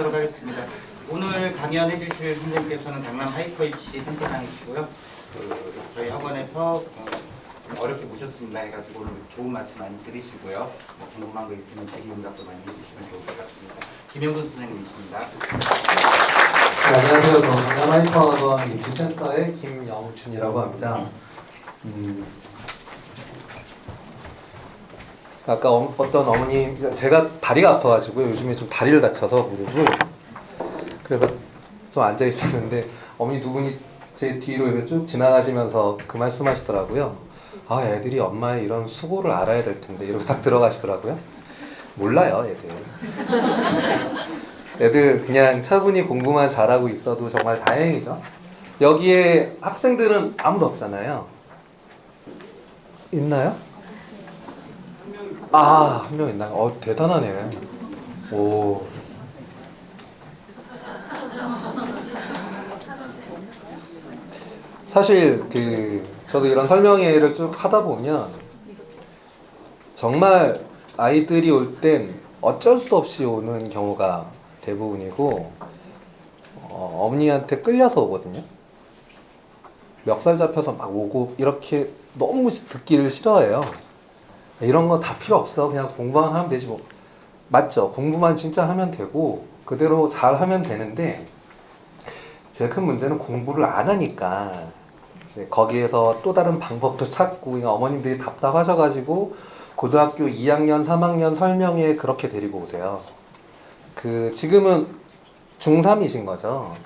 하도록 하겠습니다. 오늘 강연해 주실 선생님께서는 강남 하이퍼 입시 센터장이시고요. 저희 학원에서 좀 어렵게 모셨습니다 해가지고 오늘 좋은 말씀 많이 들으시고요. 궁금한 거 있으면 질의응답도 많이 해주시면 좋을 것 같습니다. 김영근 선생님이십니다. 네, 안녕하세요. 저는 강남 하이퍼 학원 입시센터의 김영춘이라고 합니다. 아까 어떤 어머니, 제가 다리가 아파가지고 요즘에 좀 다리를 다쳐서 무릎을, 그래서 좀 앉아 있었는데 어머니 두 분이 제 뒤로 이렇게 쭉 지나가시면서 그 말씀하시더라고요. 아, 애들이 엄마의 이런 수고를 알아야 될 텐데 이러고 딱 들어가시더라고요. 몰라요, 애들 그냥 차분히 공부만 잘하고 있어도 정말 다행이죠. 여기에 학생들은 아무도 없잖아요. 있나요? 아, 한 명 있나요? 대단하네. 오. 사실 저도 이런 설명회를 쭉 하다 보면 정말 아이들이 올 땐 어쩔 수 없이 오는 경우가 대부분이고, 어머니한테 끌려서 오거든요. 멱살 잡혀서 막 오고 이렇게 너무 듣기를 싫어해요. 이런 거 다 필요 없어. 그냥 공부만 하면 되지 뭐. 맞죠? 공부만 진짜 하면 되고 그대로 잘 하면 되는데, 제일 큰 문제는 공부를 안 하니까 이제 거기에서 또 다른 방법도 찾고, 그러니까 어머님들이 답답하셔가지고 고등학교 2학년, 3학년 설명회 그렇게 데리고 오세요. 지금은 중3이신 거죠?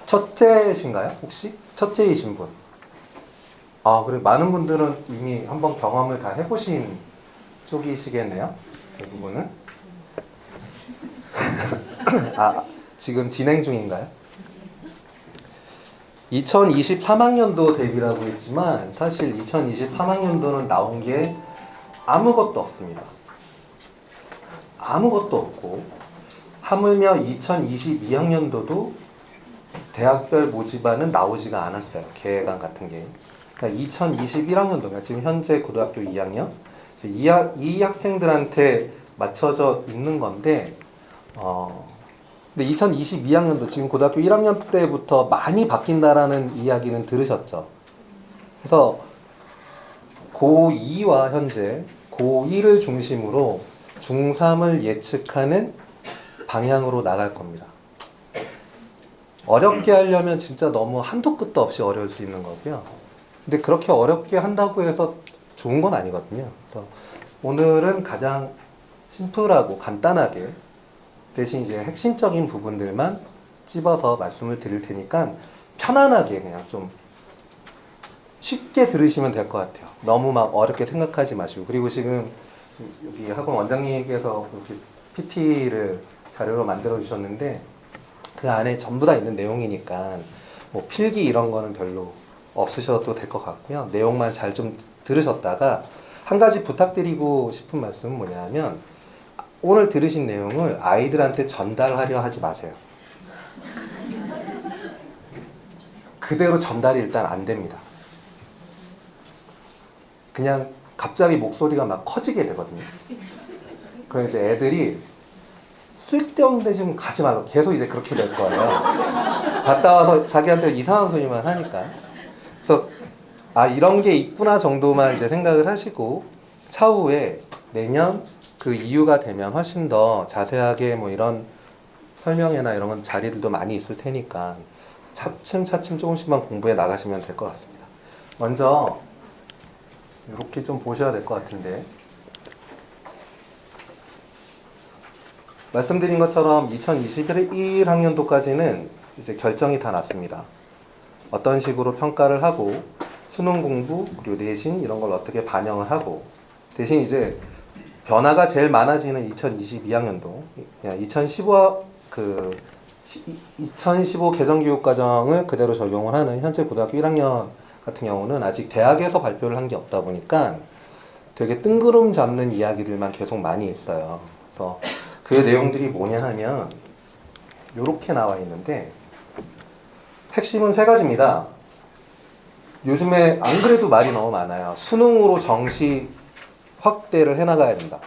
첫째신가요? 혹시? 첫째이신 분? 아, 그래. 많은 분들은 이미 한번 경험을 다 해보신 쪽이시겠네요. 대부분은. 아, 지금 진행 중인가요? 2023학년도 대비라고 했지만 사실 2023학년도는 나온 게 아무것도 없습니다. 아무것도 없고, 하물며 2022학년도도 대학별 모집안은 나오지가 않았어요. 계획안 같은 게. 그러니까 2021학년도, 그러니까 지금 현재 고등학교 2학년, 이 학생들한테 맞춰져 있는 건데, 근데 2022학년도 지금 고등학교 1학년 때부터 많이 바뀐다라는 이야기는 들으셨죠? 그래서 고2와 현재 고1을 중심으로 중3을 예측하는 방향으로 나갈 겁니다. 어렵게 하려면 진짜 너무 한도 끝도 없이 어려울 수 있는 거고요. 근데 그렇게 어렵게 한다고 해서 좋은 건 아니거든요. 그래서 오늘은 가장 심플하고 간단하게, 대신 이제 핵심적인 부분들만 찝어서 말씀을 드릴 테니까 편안하게 그냥 좀 쉽게 들으시면 될 것 같아요. 너무 막 어렵게 생각하지 마시고. 그리고 지금 여기 학원 원장님께서 이렇게 PT를 자료로 만들어 주셨는데 그 안에 전부 다 있는 내용이니까 뭐 필기 이런 거는 별로 없으셔도 될 것 같고요. 내용만 잘 좀 들으셨다가 한 가지 부탁드리고 싶은 말씀은 뭐냐면, 오늘 들으신 내용을 아이들한테 전달하려 하지 마세요. 그대로 전달이 일단 안 됩니다. 그냥 갑자기 목소리가 막 커지게 되거든요. 그래서 이제 애들이 쓸데없는 데 좀 가지 말라고 계속 이제 그렇게 될 거예요. 갔다 와서 자기한테 이상한 소리만 하니까. 그래서 이런 게 있구나 정도만 이제 생각을 하시고, 차후에 내년 그 이유가 되면 훨씬 더 자세하게 뭐 이런 설명회나 이런 건 자리들도 많이 있을 테니까 차츰차츰 조금씩만 공부해 나가시면 될 것 같습니다. 먼저 이렇게 좀 보셔야 될 것 같은데, 말씀드린 것처럼 2021학년도까지는 이제 결정이 다 났습니다. 어떤 식으로 평가를 하고, 수능 공부 그리고 내신 이런 걸 어떻게 반영을 하고, 대신 이제 변화가 제일 많아지는 2022학년도, 2015 개정교육과정을 그대로 적용을 하는 현재 고등학교 1학년 같은 경우는 아직 대학에서 발표를 한 게 없다 보니까 되게 뜬구름 잡는 이야기들만 계속 많이 있어요. 그래서 그 내용들이 뭐냐 하면 이렇게 나와 있는데, 핵심은 세 가지입니다. 요즘에 안 그래도 말이 너무 많아요. 수능으로 정시 확대를 해나가야 된다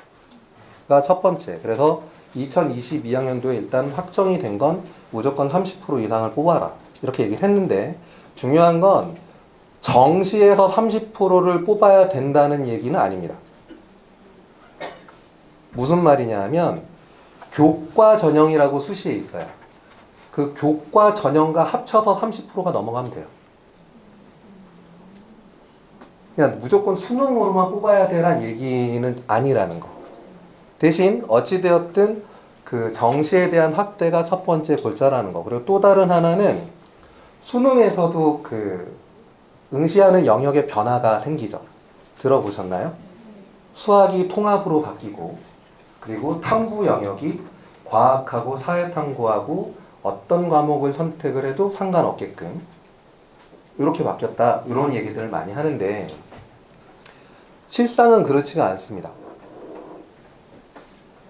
가 첫 번째. 그래서 2022학년도에 일단 확정이 된 건 무조건 30% 이상을 뽑아라. 이렇게 얘기를 했는데 중요한 건 정시에서 30%를 뽑아야 된다는 얘기는 아닙니다. 무슨 말이냐 하면 교과 전형이라고 수시에 있어요. 그 교과 전형과 합쳐서 30%가 넘어가면 돼요. 그냥 무조건 수능으로만 뽑아야 되란 얘기는 아니라는 거. 대신 어찌되었든 그 정시에 대한 확대가 첫 번째 골자라는 거. 그리고 또 다른 하나는 수능에서도 그 응시하는 영역의 변화가 생기죠. 들어보셨나요? 수학이 통합으로 바뀌고 그리고 탐구 영역이 과학하고 사회탐구하고 어떤 과목을 선택을 해도 상관없게끔 이렇게 바뀌었다. 이런 얘기들을 많이 하는데 실상은 그렇지가 않습니다.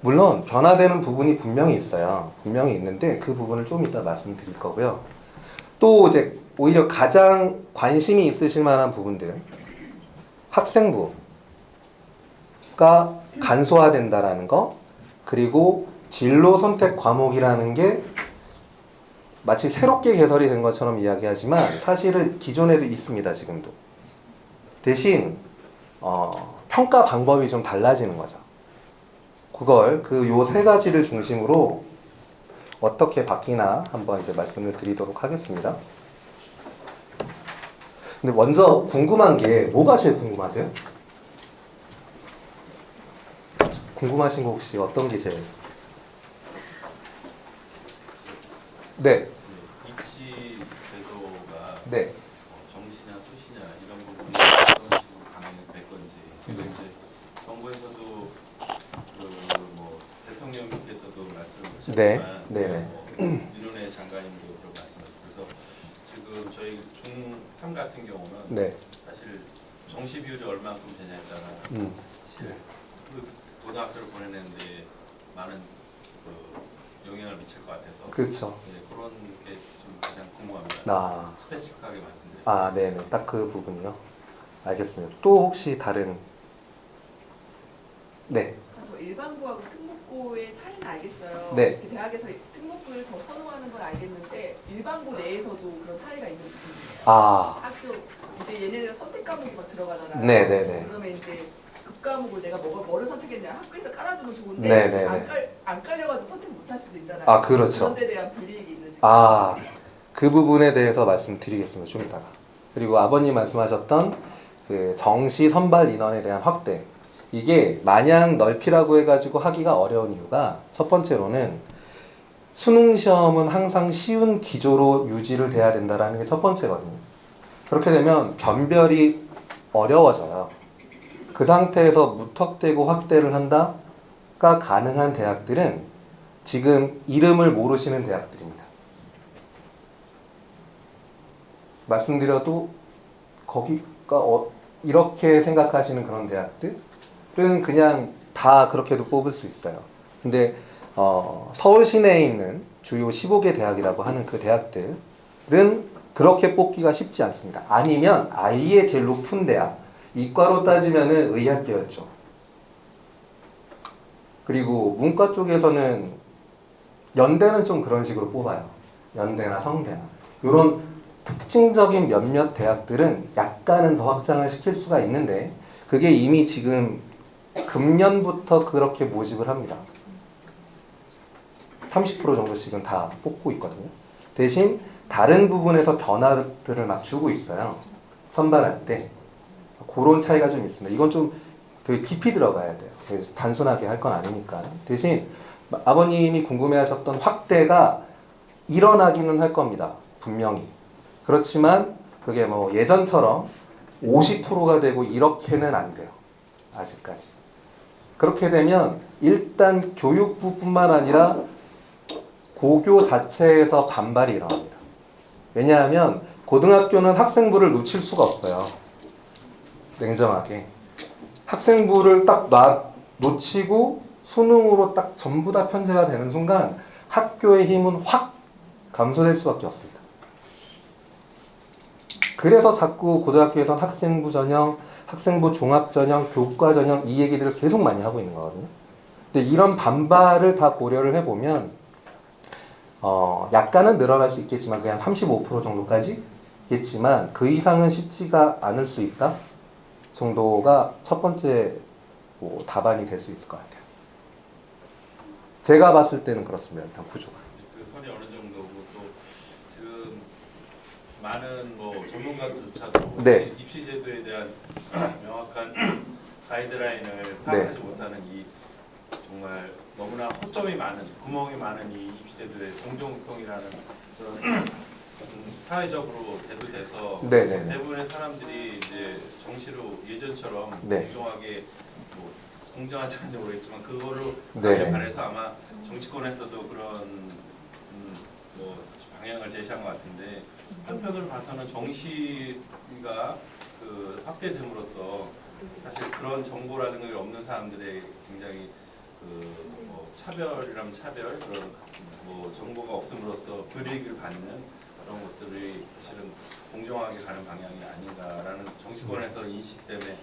물론 변화되는 부분이 분명히 있어요. 분명히 있는데 그 부분을 좀 이따 말씀드릴 거고요. 또 이제 오히려 가장 관심이 있으실 만한 부분들 학생부가 간소화된다라는 거 그리고 진로 선택 과목이라는 게 마치 새롭게 개설이 된 것처럼 이야기하지만 사실은 기존에도 있습니다. 지금도. 대신 평가 방법이 좀 달라지는 거죠. 그걸 그 요 세 가지를 중심으로 어떻게 바뀌나 한번 이제 말씀을 드리도록 하겠습니다. 근데 먼저 궁금한 게 뭐가 제일 궁금하세요? 궁금하신 거 혹시 어떤 게 제일? 네. 입시 제도가 네. 정시냐 수시냐 이런 부분이 어떤 식으로 강행이 될 건지 지금 이제 정부에서도 그 뭐 대통령께서도 말씀을 네. 하셨지만 네네. 윤은혜 장관님도 그런 말씀하셨고 그래서 지금 저희 중3 같은 경우는 네. 사실 정시 비율이 얼마큼 되냐에 따라 사실 그 고등학교를 보내는데 많은 그 영향을 미칠 것 같아서 그렇죠. 네, 그런 게 좀 가장 궁금합니다. 스페시픽하게 말씀드릴게요. 아, 네네. 딱 그 부분이요. 알겠습니다. 또 혹시 다른? 네. 그래서 일반고하고 특목고의 차이는 알겠어요. 네. 그 대학에서 특목고를 더 선호하는 건 알겠는데 일반고 내에서도 그런 차이가 있는지 궁금해요. 아, 학교 이제 얘네들 선택 과목이 막 들어가잖아요. 네네네. 그러면 이제 그 과목을 내가 뭐를 선택했냐 학교에서 깔아주면 좋은데 네네네. 안 깔려가지고 선택 못할 수도 있잖아요. 아, 그렇죠. 그런 데 대한 불이익이 있는지. 아, 그 부분에 대해서 말씀드리겠습니다. 좀 이따가. 그리고 아버님 말씀하셨던 그 정시 선발 인원에 대한 확대. 이게 마냥 넓히라고 해가지고 하기가 어려운 이유가 첫 번째로는 수능 시험은 항상 쉬운 기조로 유지를 돼야 된다라는 게 첫 번째거든요. 그렇게 되면 변별이 어려워져요. 그 상태에서 무턱대고 확대를 한다가 가능한 대학들은 지금 이름을 모르시는 대학들입니다. 말씀드려도 거기가 이렇게 생각하시는 그런 대학들은 그냥 다 그렇게도 뽑을 수 있어요. 근데 서울 시내에 있는 주요 15개 대학이라고 하는 그 대학들은 그렇게 뽑기가 쉽지 않습니다. 아니면 아예 제일 높은 대학, 이과로 따지면은 의학계였죠. 그리고 문과 쪽에서는 연대는 좀 그런 식으로 뽑아요. 연대나 성대나 이런 특징적인 몇몇 대학들은 약간은 더 확장을 시킬 수가 있는데 그게 이미 지금 금년부터 그렇게 모집을 합니다. 30% 정도씩은 다 뽑고 있거든요. 대신 다른 부분에서 변화들을 막 주고 있어요. 선발할 때. 그런 차이가 좀 있습니다. 이건 좀 되게 깊이 들어가야 돼요. 단순하게 할 건 아니니까. 대신 아버님이 궁금해하셨던 확대가 일어나기는 할 겁니다. 분명히. 그렇지만 그게 뭐 예전처럼 50%가 되고 이렇게는 안 돼요. 아직까지. 그렇게 되면 일단 교육부뿐만 아니라 고교 자체에서 반발이 일어납니다. 왜냐하면 고등학교는 학생부를 놓칠 수가 없어요. 냉정하게. 학생부를 딱 놓치고 수능으로 딱 전부 다 편제가 되는 순간 학교의 힘은 확 감소될 수밖에 없습니다. 그래서 자꾸 고등학교에선 학생부 전형, 학생부 종합 전형, 교과 전형 이 얘기들을 계속 많이 하고 있는 거거든요. 근데 이런 반발을 다 고려를 해보면 약간은 늘어날 수 있겠지만 그냥 35% 정도까지겠지만 그 이상은 쉽지가 않을 수 있다 정도가 첫 번째 뭐 답안이 될 수 있을 것 같아요. 제가 봤을 때는 그렇습니다. 일단 구조가. 그 선이 어느 정도고 또 지금 많은 뭐 전문가들조차도 네. 입시 제도에 대한 명확한 가이드라인을 파악하지 못하는 이 정말 너무나 허점이 많은 구멍이 많은 이 입시 제도의 공정성이라는 그런 사회적으로 대두돼서 네네네. 대부분의 사람들이 이제 정시로 예전처럼 네. 공정하게 뭐 공정한지 모르겠지만 그거로 네네. 바래서 아마 정치권에서도 그런 뭐 방향을 제시한 것 같은데 한편으로 봐서는 정시가 그 확대됨으로써 사실 그런 정보라든가 없는 사람들의 굉장히 그뭐 차별이라면 차별 그런 뭐 정보가 없음으로써 불이익을 받는 그런 것들이 사실은 공정하게 가는 방향이 아닌가라는 정치권에서 인식 때문에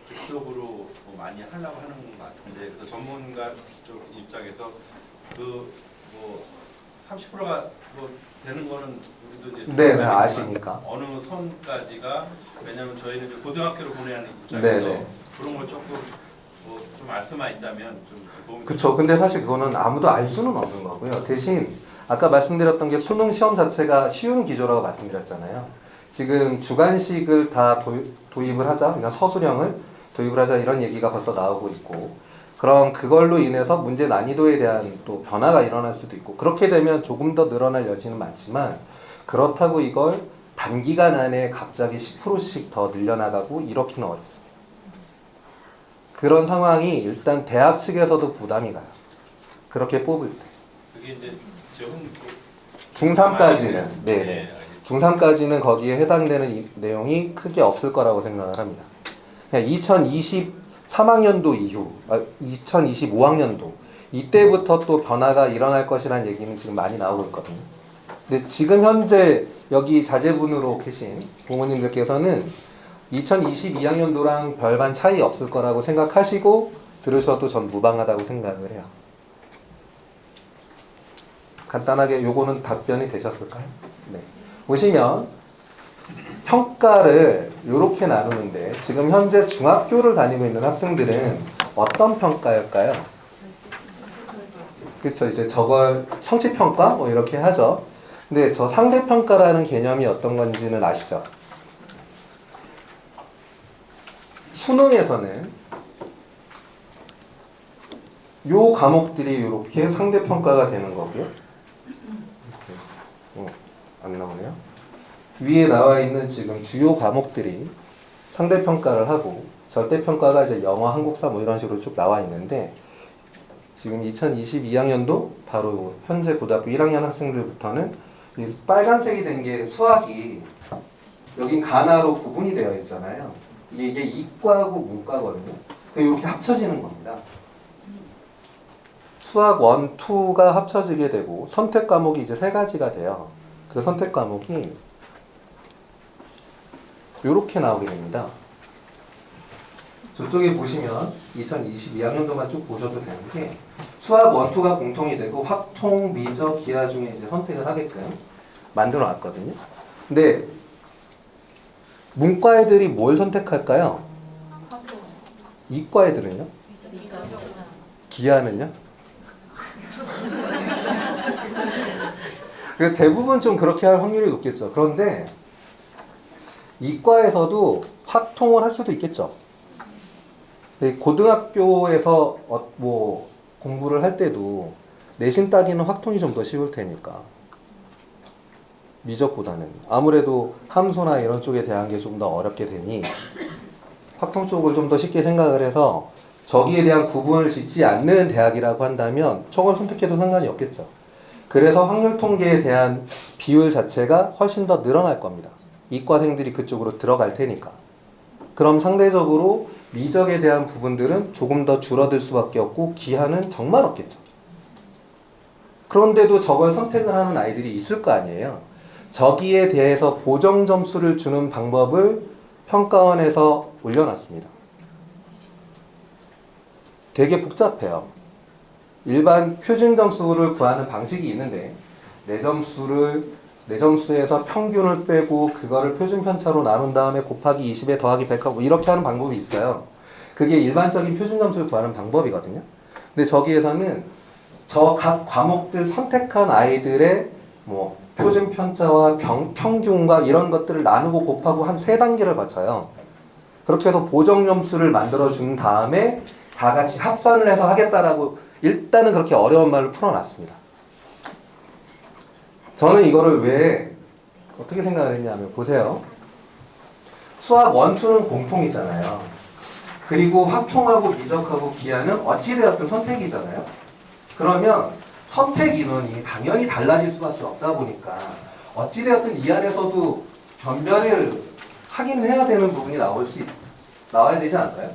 그쪽으로 뭐 많이 하려고 하는 것 같은데 그래서 전문가 쪽 입장에서 그 뭐 30%가 뭐 되는 거는 우리도 이제 네, 알겠지만 아시니까. 어느 선까지가 왜냐하면 저희는 이제 고등학교를 보내는 입장에서 네네. 그런 걸 조금 뭐 좀 알 수만 있다면 좀 도움이 그렇죠. 근데 사실 그거는 아무도 알 수는 없는 거고요. 대신 아까 말씀드렸던 게 수능 시험 자체가 쉬운 기조라고 말씀드렸잖아요. 지금 주관식을 다 도입을 하자, 그러니까 서술형을 도입을 하자 이런 얘기가 벌써 나오고 있고, 그럼 그걸로 인해서 문제 난이도에 대한 또 변화가 일어날 수도 있고, 그렇게 되면 조금 더 늘어날 여지는 많지만 그렇다고 이걸 단기간 안에 갑자기 10%씩 더 늘려나가고 이렇게는 어렵습니다. 그런 상황이 일단 대학 측에서도 부담이 가요. 그렇게 뽑을 때. 그게 이제 지금 중3까지는 네네. 알겠습니다. 중3까지는 거기에 해당되는 이 내용이 크게 없을 거라고 생각을 합니다. 그냥 2023학년도 이후, 2025학년도 이때부터 또 변화가 일어날 것이라는 얘기는 지금 많이 나오고 있거든요. 근데 지금 현재 여기 자제분으로 계신 부모님들께서는 2022학년도랑 별반 차이 없을 거라고 생각하시고 들으셔도 전 무방하다고 생각을 해요. 간단하게 요거는 답변이 되셨을까요? 네. 보시면 평가를 이렇게 나누는데 지금 현재 중학교를 다니고 있는 학생들은 어떤 평가일까요? 그렇죠. 이제 저걸 성취평가 뭐 이렇게 하죠. 근데 저 상대평가라는 개념이 어떤 건지는 아시죠? 수능에서는 요 과목들이 이렇게 상대평가가 되는 거고요. 안 나오네요. 위에 나와 있는 지금 주요 과목들이 상대평가를 하고 절대평가가 이제 영어, 한국사 뭐 이런 식으로 쭉 나와 있는데 지금 2022학년도 바로 현재 고등학교 1학년 학생들부터는 이 빨간색이 된 게 수학이 여긴 가나로 구분이 되어 있잖아요. 이게 이과하고 문과거든요. 이렇게 합쳐지는 겁니다. 수학 1, 2가 합쳐지게 되고 선택 과목이 이제 3가지가 돼요. 그 선택 과목이 이렇게 나오게 됩니다. 저쪽에 보시면 2022학년도만 쭉 보셔도 되는데 수학 1, 2가 공통이 되고 확통, 미적, 기하 중에 이제 선택을 하게끔 만들어 놨거든요. 근데 문과 애들이 뭘 선택할까요? 이과 애들은요? 기하는요? 대부분 좀 그렇게 할 확률이 높겠죠. 그런데 이과에서도 확통을 할 수도 있겠죠. 고등학교에서 뭐 공부를 할 때도 내신 따기는 확통이 좀 더 쉬울 테니까 미적보다는 아무래도 함수나 이런 쪽에 대한 게 좀 더 어렵게 되니 확통 쪽을 좀 더 쉽게 생각을 해서 저기에 대한 구분을 짓지 않는 대학이라고 한다면 저걸 선택해도 상관이 없겠죠. 그래서 확률 통계에 대한 비율 자체가 훨씬 더 늘어날 겁니다. 이과생들이 그쪽으로 들어갈 테니까. 그럼 상대적으로 미적에 대한 부분들은 조금 더 줄어들 수밖에 없고 기하는 정말 없겠죠. 그런데도 저걸 선택을 하는 아이들이 있을 거 아니에요. 저기에 대해서 보정 점수를 주는 방법을 평가원에서 올려놨습니다. 되게 복잡해요. 일반 표준 점수를 구하는 방식이 있는데 내 점수에서 평균을 빼고 그거를 표준 편차로 나눈 다음에 곱하기 20에 더하기 100하고 이렇게 하는 방법이 있어요. 그게 일반적인 표준 점수를 구하는 방법이거든요. 근데 저기에서는 저 각 과목들 선택한 아이들의 뭐 표준 편차와 평균과 이런 것들을 나누고 곱하고 한 3단계를 거쳐요. 그렇게 해서 보정 점수를 만들어 준 다음에 다 같이 합산을 해서 하겠다라고 일단은 그렇게 어려운 말을 풀어놨습니다. 저는 이거를 왜 어떻게 생각을 했냐면 보세요. 수학 원투는 공통이잖아요. 그리고 확통하고 미적하고 기하는 어찌되었든 선택이잖아요. 그러면 선택 인원이 당연히 달라질 수밖에 없다 보니까 어찌되었든 이 안에서도 변별을 하긴 해야 되는 부분이 나와야 되지 않을까요?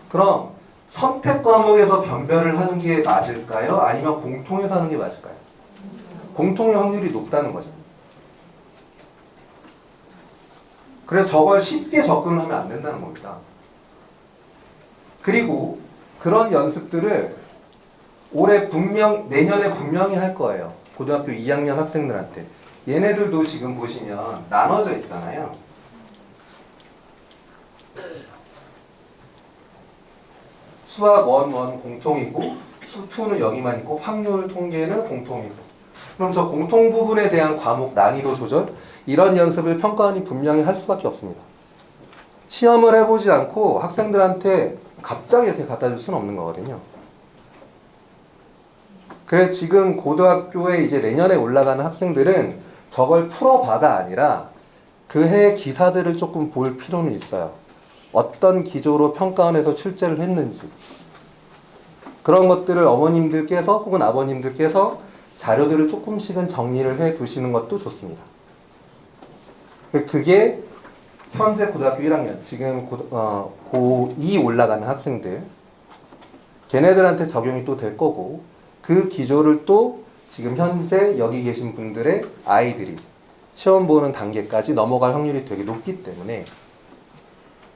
그럼 선택 과목에서 변별을 하는 게 맞을까요? 아니면 공통에서 하는 게 맞을까요? 공통의 확률이 높다는 거죠. 그래서 저걸 쉽게 접근을 하면 안 된다는 겁니다. 그리고 그런 연습들을 내년에 분명히 할 거예요. 고등학교 2학년 학생들한테. 얘네들도 지금 보시면 나눠져 있잖아요. 수학 1 공통이고 수 2는 여기만 있고 확률 통계는 공통이고. 그럼 저 공통 부분에 대한 과목 난이도 조절 이런 연습을 평가원이 분명히 할 수밖에 없습니다. 시험을 해보지 않고 학생들한테 갑자기 이렇게 갖다 줄 수는 없는 거거든요. 그래서 지금 고등학교에 이제 내년에 올라가는 학생들은 저걸 풀어봐가 아니라 그 해 기사들을 조금 볼 필요는 있어요. 어떤 기조로 평가원에서 출제를 했는지 그런 것들을 어머님들께서 혹은 아버님들께서 자료들을 조금씩은 정리를 해 두시는 것도 좋습니다. 그게 현재 고등학교 1학년 지금 고2 올라가는 학생들 걔네들한테 적용이 또 될 거고 그 기조를 또 지금 현재 여기 계신 분들의 아이들이 시험 보는 단계까지 넘어갈 확률이 되게 높기 때문에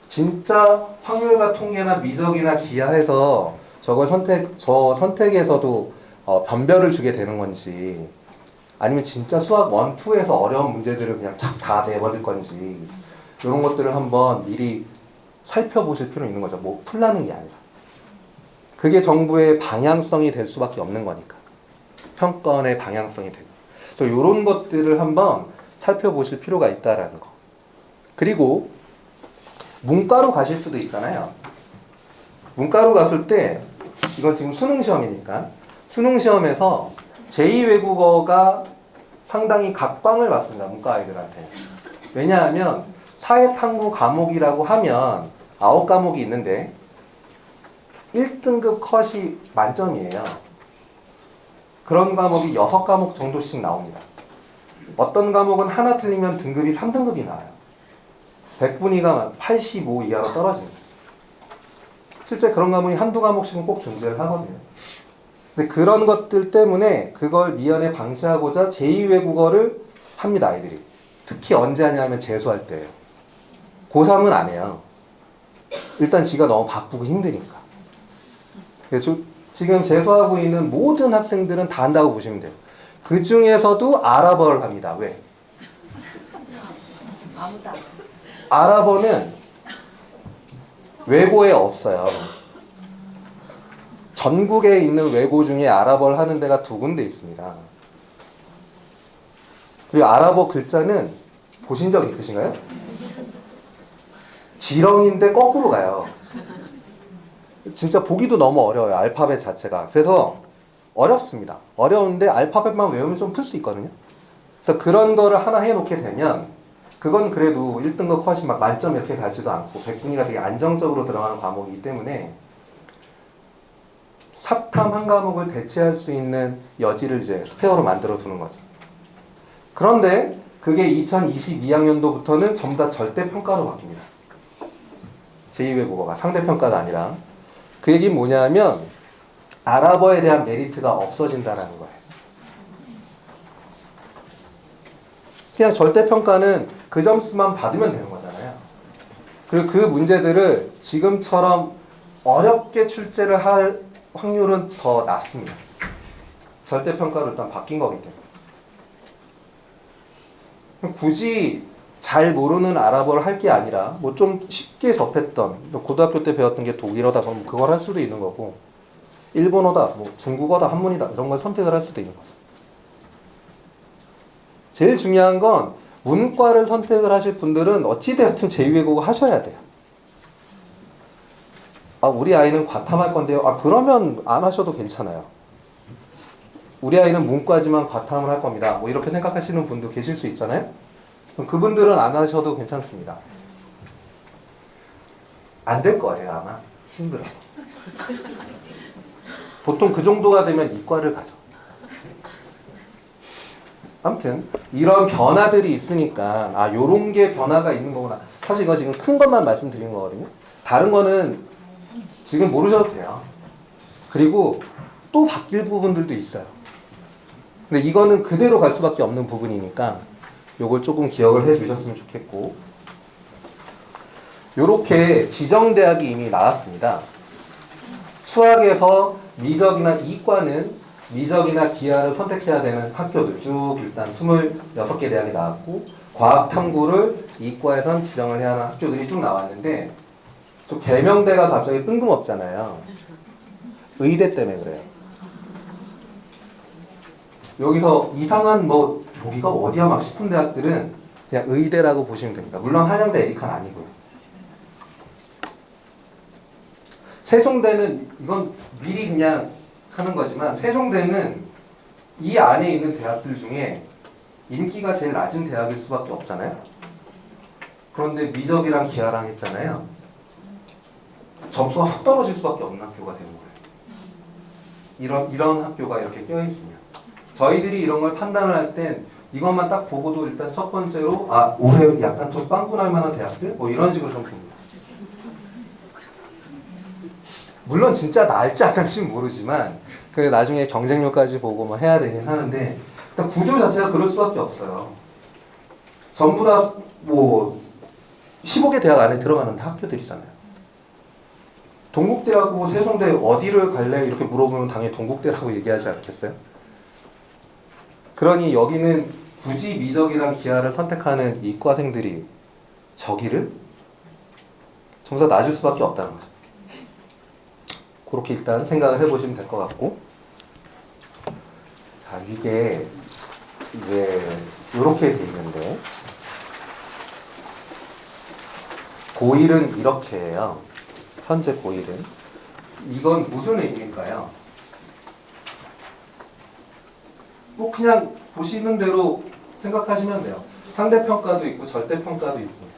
진짜 확률과 통계나 미적이나 기하해서 저 선택에서도 변별을 주게 되는 건지 아니면 진짜 수학 1, 2에서 어려운 문제들을 그냥 착 다 내버릴 건지 이런 것들을 한번 미리 살펴보실 필요는 있는 거죠. 뭐 풀라는 게 아니라. 그게 정부의 방향성이 될 수밖에 없는 거니까. 평가원의 방향성이 되고. 그래서 이런 것들을 한번 살펴보실 필요가 있다라는 거. 그리고 문과로 가실 수도 있잖아요. 문과로 갔을 때 이건 지금 수능 시험이니까 수능 시험에서 제2외국어가 상당히 각광을 받습니다. 문과 아이들한테. 왜냐하면 사회탐구 과목이라고 하면 9과목이 있는데 1등급 컷이 만점이에요. 그런 과목이 6과목 정도씩 나옵니다. 어떤 과목은 하나 틀리면 등급이 3등급이 나와요. 100분위가 85 이하로 떨어집니다. 실제 그런 과목이 한두 과목씩은 꼭 존재를 하거든요. 근데 그런 것들 때문에 그걸 미연에 방지하고자 제2외국어를 합니다, 아이들이. 특히 언제 하냐면 재수할 때예요. 고3은 안 해요. 일단 지가 너무 바쁘고 힘드니까. 지금 재수하고 있는 모든 학생들은 다 한다고 보시면 돼요. 그 중에서도 아랍어를 합니다. 왜? 아랍어는 외고에 없어요. 전국에 있는 외고 중에 아랍어를 하는 데가 2군데 있습니다. 그리고 아랍어 글자는 보신 적 있으신가요? 지렁인데 거꾸로 가요. 진짜 보기도 너무 어려워요. 알파벳 자체가. 그래서 어렵습니다. 어려운데 알파벳만 외우면 좀 풀 수 있거든요. 그래서 그런 거를 하나 해놓게 되면 그건 그래도 1등급 컷이 막 만점 이렇게 가지도 않고 100분위가 되게 안정적으로 들어가는 과목이기 때문에 사탐 한 과목을 대체할 수 있는 여지를 이제 스페어로 만들어 두는 거죠. 그런데 그게 2022학년도부터는 전부 다 절대평가로 바뀝니다. 제2외국어가 상대평가가 아니라 그 얘기는 뭐냐면 아랍어에 대한 메리트가 없어진다는 거예요. 그냥 절대평가는 그 점수만 받으면 되는 거잖아요. 그리고 그 문제들을 지금처럼 어렵게 출제를 할 확률은 더 낮습니다. 절대평가로 일단 바뀐 거기 때문에 굳이 잘 모르는 아랍어를 할 게 아니라 뭐 좀 쉽게 접했던 고등학교 때 배웠던 게 독일어다 그러면 그걸 할 수도 있는 거고 일본어다 뭐 중국어다 한문이다 이런 걸 선택을 할 수도 있는 거죠. 제일 중요한 건 문과를 선택을 하실 분들은 어찌되었든 제2외국어 하셔야 돼요. 아, 우리 아이는 과탐할 건데요. 아, 그러면 안 하셔도 괜찮아요. 우리 아이는 문과지만 과탐을 할 겁니다. 뭐 이렇게 생각하시는 분도 계실 수 있잖아요. 그럼 그분들은 안 하셔도 괜찮습니다. 안 될 거예요, 아마. 힘들어서. 보통 그 정도가 되면 이과를 가죠. 아무튼 이런 변화들이 있으니까 아, 요런 게 변화가 있는 거구나. 사실 이거 지금 큰 것만 말씀드린 거거든요. 다른 거는 지금 모르셔도 돼요. 그리고 또 바뀔 부분들도 있어요. 근데 이거는 그대로 갈 수밖에 없는 부분이니까 요걸 조금 기억을 해 주셨으면 좋겠고, 요렇게 지정대학이 이미 나왔습니다. 수학에서 미적이나 이과는 미적이나 기하를 선택해야 되는 학교들 쭉 일단 26개 대학이 나왔고, 과학탐구를 이과에선 지정을 해야 하는 학교들이 쭉 나왔는데 좀 개명대가 갑자기 뜬금없잖아요. 의대 때문에 그래요. 여기서 이상한 뭐 여기가 어디야 막 싶은 대학들은 그냥 의대라고 보시면 됩니다. 물론 한양대 에리칸 아니고요. 세종대는 이건 미리 그냥 하는 거지만 세종대는 이 안에 있는 대학들 중에 인기가 제일 낮은 대학일 수밖에 없잖아요. 그런데 미적이랑 기하랑 했잖아요. 점수가 훅 떨어질 수밖에 없는 학교가 되는 거예요. 이런 학교가 이렇게 껴있으면 저희들이 이런 걸 판단을 할 땐 이것만 딱 보고도 일단 첫 번째로 아 올해 약간 좀 빵꾸날 만한 대학들 뭐 이런 식으로 좀 봅니다. 물론 진짜 나을지 안 나을지는 모르지만 그 나중에 경쟁률까지 보고 뭐 해야 되긴 하는데 일단 구조 자체가 그럴 수밖에 없어요. 전부 다 뭐 15개 대학 안에 들어가는 학교들이잖아요. 동국대하고 세종대 어디를 갈래? 이렇게 물어보면 당연히 동국대라고 얘기하지 않겠어요? 그러니 여기는 굳이 미적이랑 기하를 선택하는 이과생들이 저기를 점수가 낮을 수밖에 없다는 거죠. 그렇게 일단 생각을 해보시면 될 것 같고, 자 이게 이제 이렇게 돼 있는데 고1은 이렇게 해요. 현재 고1은 이건 무슨 의미일까요? 뭐 그냥 보시는 대로 생각하시면 돼요. 상대평가도 있고 절대평가도 있습니다.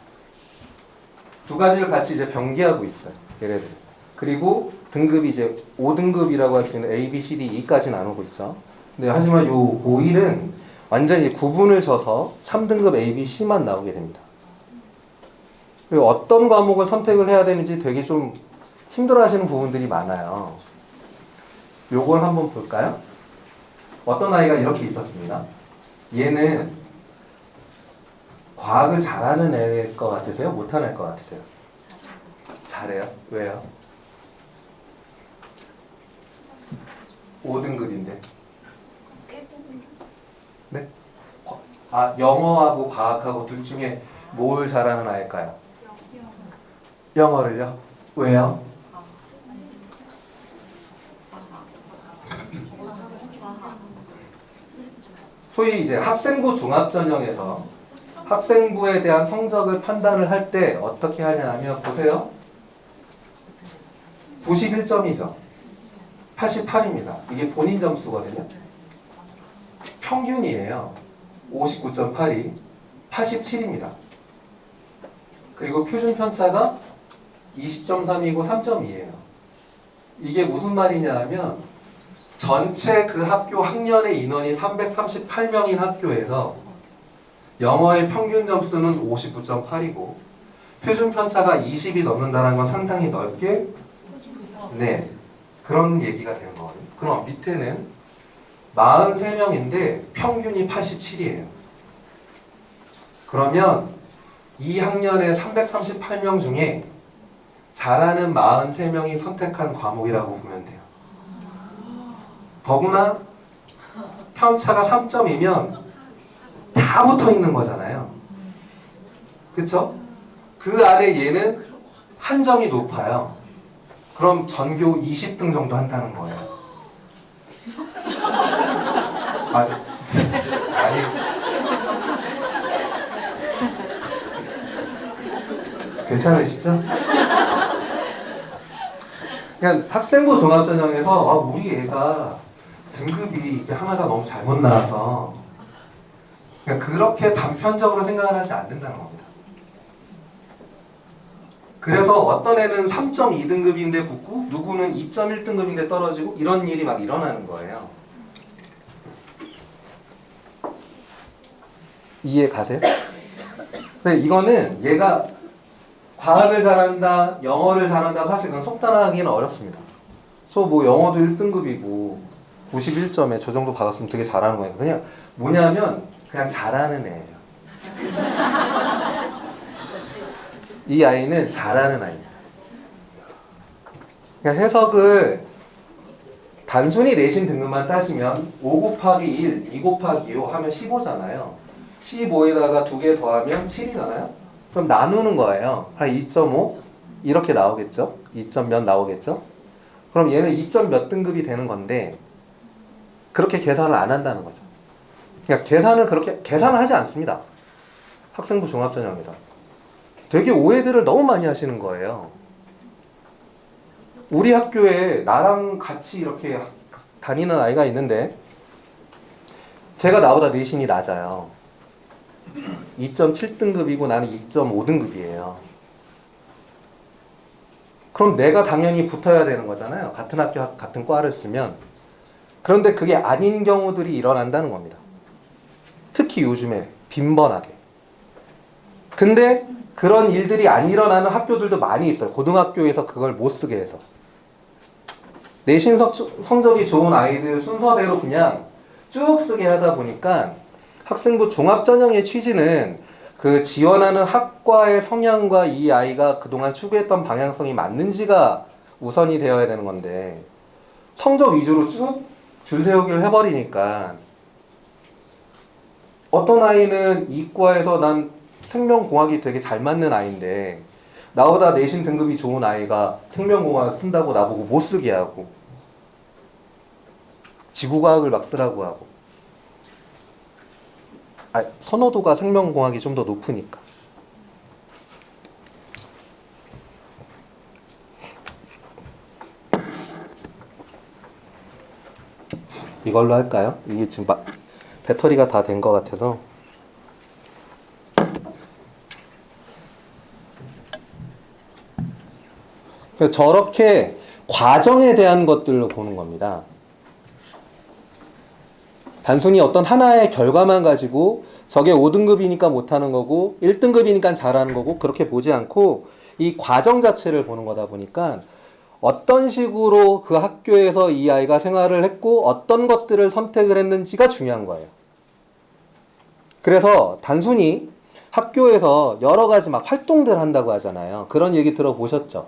두 가지를 같이 이제 병기하고 있어요. 얘네들. 그리고 등급이 이제 5등급이라고 할 수 있는 A, B, C, D, E까지 나누고 있어. 근데 하지만 요 고1은 완전히 구분을 져서 3등급 A, B, C만 나오게 됩니다. 그리고 어떤 과목을 선택을 해야 되는지 되게 좀 힘들어 하시는 부분들이 많아요. 요걸 한번 볼까요? 어떤 아이가 이렇게 있었습니다. 얘는 과학을 잘하는 애일 것 같으세요? 못하는 애일 것 같으세요? 잘해요? 왜요? 5등급인데. 네? 아, 영어하고 과학하고 둘 중에 뭘 잘하는 아이일까요? 영어를요? 왜요? 소위 이제 학생부 종합전형에서 학생부에 대한 성적을 판단을 할 때 어떻게 하냐 하면 보세요. 91점이죠. 88입니다. 이게 본인 점수거든요. 평균이에요. 59.82, 87입니다. 그리고 표준 편차가 20.3이고 3.2예요. 이게 무슨 말이냐 하면 전체 그 학교 학년의 인원이 338명인 학교에서 영어의 평균 점수는 59.8이고 표준 편차가 20이 넘는다는 건 상당히 넓게 네 그런 얘기가 되는 거거든요. 그럼 밑에는 43명인데 평균이 87이에요. 그러면 이 학년의 338명 중에 잘하는 43명이 선택한 과목이라고 보면 돼요. 더구나 편차가 3점이면 다 붙어 있는 거잖아요. 그쵸? 그 안에 얘는 한 점이 높아요. 그럼 전교 20등 정도 한다는 거예요. 아니. 괜찮으시죠? 그냥 학생부 종합전형에서 우리 애가 등급이 이게 하나가 너무 잘못 나와서 그냥 그렇게 단편적으로 생각을 하지 않는다는 겁니다. 그래서 어떤 애는 3.2등급인데 붙고 누구는 2.1등급인데 떨어지고 이런 일이 막 일어나는 거예요. 이해 가세요? 근데 이거는 얘가 과학을 잘한다, 영어를 잘한다 사실 그건 속단하기는 어렵습니다. 그래서 뭐 영어도 1등급이고 91점에 저 정도 받았으면 되게 잘하는 거예요. 그냥 뭐냐면 그냥 잘하는 애예요. 이 아이는 잘하는 아이입니다. 그냥 해석을 단순히 내신 등급만 따지면 5 곱하기 1, 2 곱하기 5 하면 15잖아요. 15에다가 2개 더하면 7이잖아요. 그럼 나누는 거예요. 한 2.5 이렇게 나오겠죠? 2점 몇 나오겠죠? 그럼 얘는 2점 몇 등급이 되는 건데 그렇게 계산을 안 한다는 거죠. 그러니까 계산을 하지 않습니다. 학생부 종합전형에서. 되게 오해들을 너무 많이 하시는 거예요. 우리 학교에 나랑 같이 이렇게 다니는 아이가 있는데 제가 나보다 내신이 낮아요. 2.7등급이고 나는 2.5등급이에요. 그럼 내가 당연히 붙어야 되는 거잖아요. 같은 학교 같은 과를 쓰면. 그런데 그게 아닌 경우들이 일어난다는 겁니다. 특히 요즘에 빈번하게. 근데 그런 일들이 안 일어나는 학교들도 많이 있어요. 고등학교에서 그걸 못 쓰게 해서. 내신 성적이 좋은 아이들 순서대로 그냥 쭉 쓰게 하다 보니까 학생부 종합전형의 취지는 그 지원하는 학과의 성향과 이 아이가 그동안 추구했던 방향성이 맞는지가 우선이 되어야 되는 건데 성적 위주로 쭉 줄 세우기를 해버리니까 어떤 아이는 이과에서 난 생명공학이 되게 잘 맞는 아이인데 나보다 내신 등급이 좋은 아이가 생명공학 쓴다고 나보고 못 쓰게 하고 지구과학을 막 쓰라고 하고 선호도가 생명공학이 좀 더 높으니까. 이걸로 할까요? 이게 지금 배터리가 다 된 것 같아서. 저렇게 과정에 대한 것들로 보는 겁니다. 단순히 어떤 하나의 결과만 가지고 저게 5등급이니까 못하는 거고 1등급이니까 잘하는 거고 그렇게 보지 않고 이 과정 자체를 보는 거다 보니까 어떤 식으로 그 학교에서 이 아이가 생활을 했고 어떤 것들을 선택을 했는지가 중요한 거예요. 그래서 단순히 학교에서 여러 가지 막 활동들 한다고 하잖아요. 그런 얘기 들어보셨죠?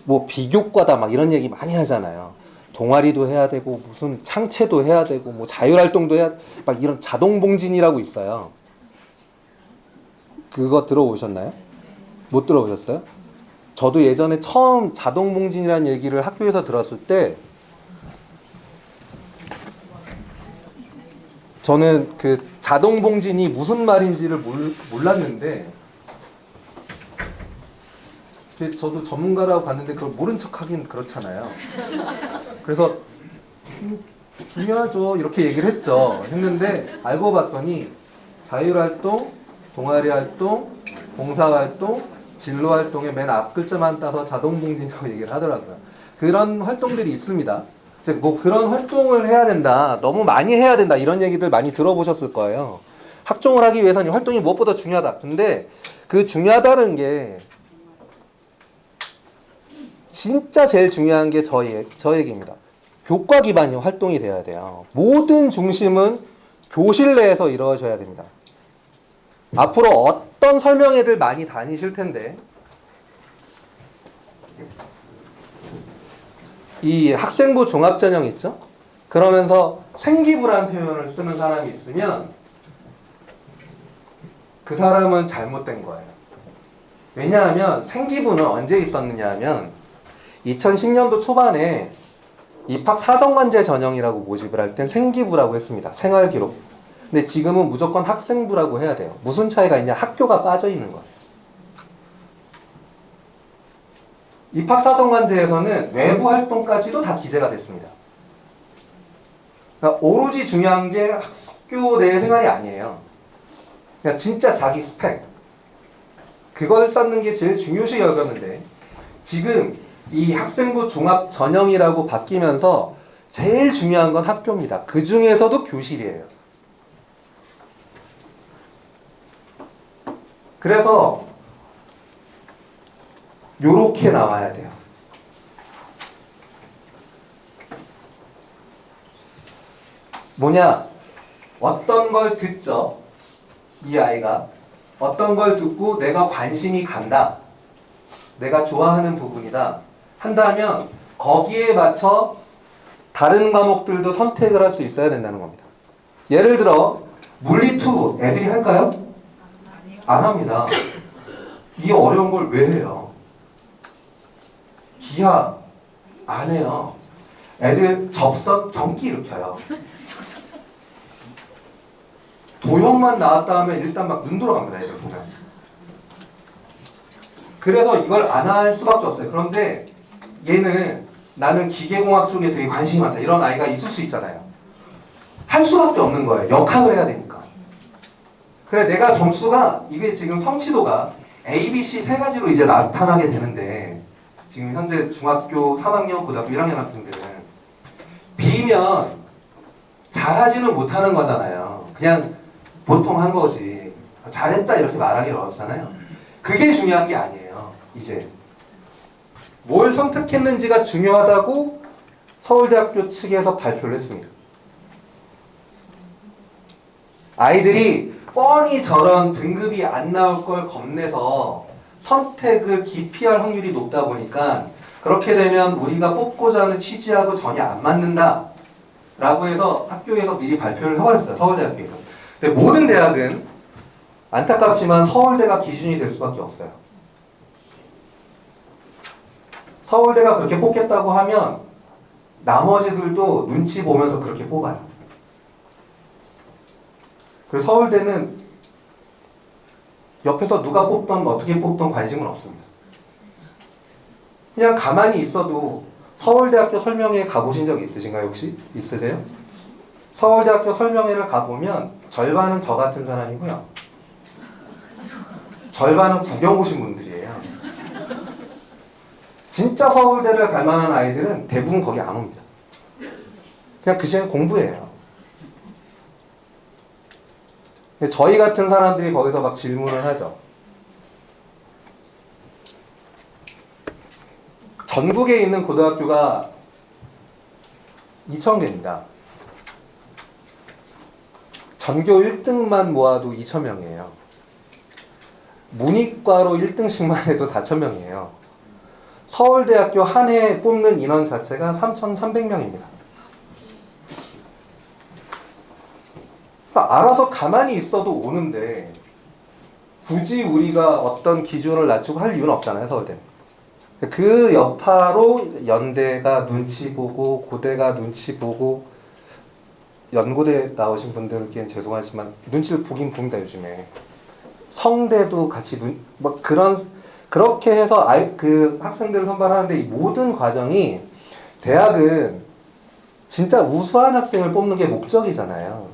뭐 비교과다 막 이런 얘기 많이 하잖아요. 동아리도 해야 되고 무슨 창체도 해야 되고 뭐 자율활동도 해야 막 이런 자동봉진이라고 있어요. 그거 들어보셨나요? 못 들어보셨어요? 저도 예전에 처음 자동봉진이라는 얘기를 학교에서 들었을 때 저는 그 자동봉진이 무슨 말인지를 몰랐는데 저도 전문가라고 봤는데 그걸 모른 척하긴 그렇잖아요. 그래서 중요하죠 이렇게 얘기를 했는데 알고 봤더니 자율활동, 동아리활동, 봉사활동, 진로활동의 맨 앞 글자만 따서 자동봉진이라고 얘기를 하더라고요. 그런 활동들이 있습니다. 뭐 그런 활동을 해야 된다, 너무 많이 해야 된다 이런 얘기들 많이 들어보셨을 거예요. 학종을 하기 위해서는 활동이 무엇보다 중요하다. 근데 그 중요하다는 게 진짜 제일 중요한 게 저 얘기입니다. 교과 기반의 활동이 돼야 돼요. 모든 중심은 교실 내에서 이루어져야 됩니다. 앞으로 어떤 설명회들 많이 다니실 텐데 이 학생부 종합전형 있죠? 그러면서 생기부란 표현을 쓰는 사람이 있으면 그 사람은 잘못된 거예요. 왜냐하면 생기부는 언제 있었느냐 하면 2010년도 초반에 입학 사정관제 전형이라고 모집을 할 땐 생기부라고 했습니다. 생활기록. 근데 지금은 무조건 학생부라고 해야 돼요. 무슨 차이가 있냐? 학교가 빠져 있는 거예요. 입학 사정관제에서는 외부 활동까지도 다 기재가 됐습니다. 그러니까 오로지 중요한 게 학교 내 생활이 아니에요. 그냥 진짜 자기 스펙. 그걸 쌓는 게 제일 중요시 여겼는데 지금 이 학생부 종합 전형이라고 바뀌면서 제일 중요한 건 학교입니다. 그 중에서도 교실이에요. 그래서 요렇게 나와야 돼요. 뭐냐? 어떤 걸 듣죠? 이 아이가 어떤 걸 듣고 내가 관심이 간다. 내가 좋아하는 부분이다. 한다면 거기에 맞춰 다른 과목들도 선택을 할 수 있어야 된다는 겁니다. 예를 들어 물리2 애들이 할까요? 안 합니다. 이 어려운 걸 왜 해요? 기하 안 해요. 애들 접선 경기 일으켜요. 도형만 나왔다 하면 일단 막 눈 돌아갑니다. 애들 보면. 그래서 이걸 안 할 수밖에 없어요. 그런데 얘는 나는 기계공학 쪽에 되게 관심이 많다. 이런 아이가 있을 수 있잖아요. 할 수밖에 없는 거예요. 역학을 해야 되니까. 그래 내가 점수가 이게 지금 성취도가 A, B, C 세 가지로 이제 나타나게 되는데 지금 현재 중학교 3학년, 고등학교 1학년 학생들은 B면 잘하지는 못하는 거잖아요. 그냥 보통 한 거지. 잘했다 이렇게 말하기 어렵잖아요. 그게 중요한 게 아니에요. 이제 뭘 선택했는지가 중요하다고 서울대학교 측에서 발표를 했습니다. 아이들이 뻔히 저런 등급이 안 나올 걸 겁내서 선택을 기피할 확률이 높다 보니까 그렇게 되면 우리가 뽑고자 하는 취지하고 전혀 안 맞는다 라고 해서 학교에서 미리 발표를 해버렸어요. 서울대학교에서. 근데 모든 대학은 안타깝지만 서울대가 기준이 될 수밖에 없어요. 서울대가 그렇게 뽑겠다고 하면 나머지들도 눈치 보면서 그렇게 뽑아요. 그래서 서울대는 옆에서 누가 뽑던 어떻게 뽑던 관심은 없습니다. 그냥 가만히 있어도 서울대학교 설명회에 가보신 적 있으신가요? 혹시? 있으세요? 서울대학교 설명회를 가보면 절반은 저 같은 사람이고요. 절반은 구경 오신 분들이에요. 진짜 서울대를 갈 만한 아이들은 대부분 거기 안 옵니다. 그냥 그 시간에 공부해요. 저희 같은 사람들이 거기서 막 질문을 하죠. 전국에 있는 고등학교가 2,000개입니다. 전교 1등만 모아도 2,000명이에요. 문이과로 1등씩만 해도 4,000명이에요. 서울대학교 한 해 뽑는 인원 자체가 3,300명입니다. 그러니까 알아서 가만히 있어도 오는데 굳이 우리가 어떤 기준을 낮추고 할 이유는 없잖아요. 서울대. 그 여파로 연대가 눈치 보고 고대가 눈치 보고 연고대 나오신 분들께는 죄송하지만 눈치를 보긴 봅니다. 요즘에 성대도 같이 뭐 그렇게 해서 그 학생들을 선발하는데 이 모든 과정이 대학은 진짜 우수한 학생을 뽑는 게 목적이잖아요.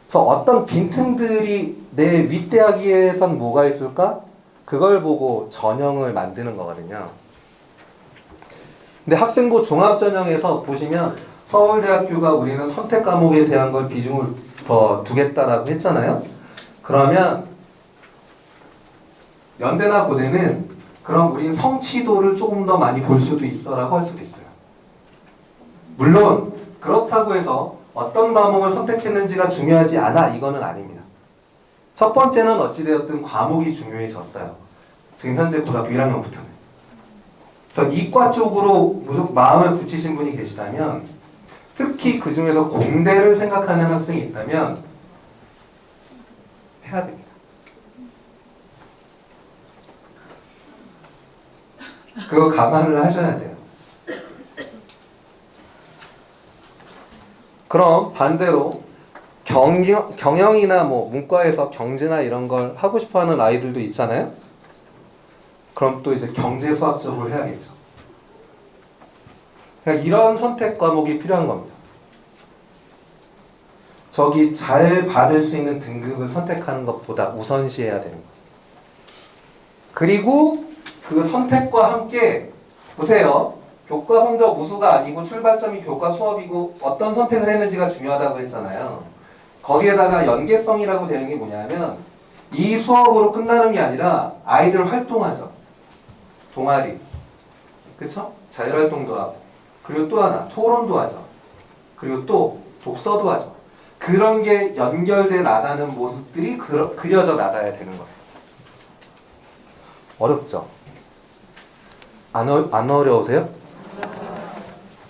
그래서 어떤 빈틈들이 내 윗대학에선 뭐가 있을까? 그걸 보고 전형을 만드는 거거든요. 근데 학생부 종합전형에서 보시면 서울대학교가 우리는 선택 과목에 대한 걸 비중을 더 두겠다라고 했잖아요. 그러면 연대나 고대는 그럼 우리는 성취도를 조금 더 많이 볼 수도 있어라고 할 수도 있어요. 물론 그렇다고 해서 어떤 과목을 선택했는지가 중요하지 않아 이거는 아닙니다. 첫 번째는 어찌되었든 과목이 중요해졌어요. 지금 현재 고등학교 1학년부터는. 그래서 이과 쪽으로 무조건 마음을 굳히신 분이 계시다면 특히 그 중에서 공대를 생각하는 학생이 있다면 해야 됩니다. 그거 감안을 하셔야 돼요. 그럼 반대로 경영이나 뭐 문과에서 경제나 이런 걸 하고 싶어하는 아이들도 있잖아요. 그럼 또 이제 경제 수학 쪽을 해야겠죠. 그러니까 이런 선택 과목이 필요한 겁니다. 저기 잘 받을 수 있는 등급을 선택하는 것보다 우선시해야 되는 거예요. 그리고 그 선택과 함께 보세요. 교과 성적 우수가 아니고 출발점이 교과 수업이고 어떤 선택을 했는지가 중요하다고 했잖아요. 거기에다가 연계성이라고 되는 게 뭐냐면 이 수업으로 끝나는 게 아니라 아이들 활동하죠. 동아리, 그쵸? 자율활동도 하고, 그리고 또 하나 토론도 하죠. 그리고 또 독서도 하죠. 그런 게 연결돼 나가는 모습들이 그려져 나가야 되는 거예요. 어렵죠? 안 어려우세요?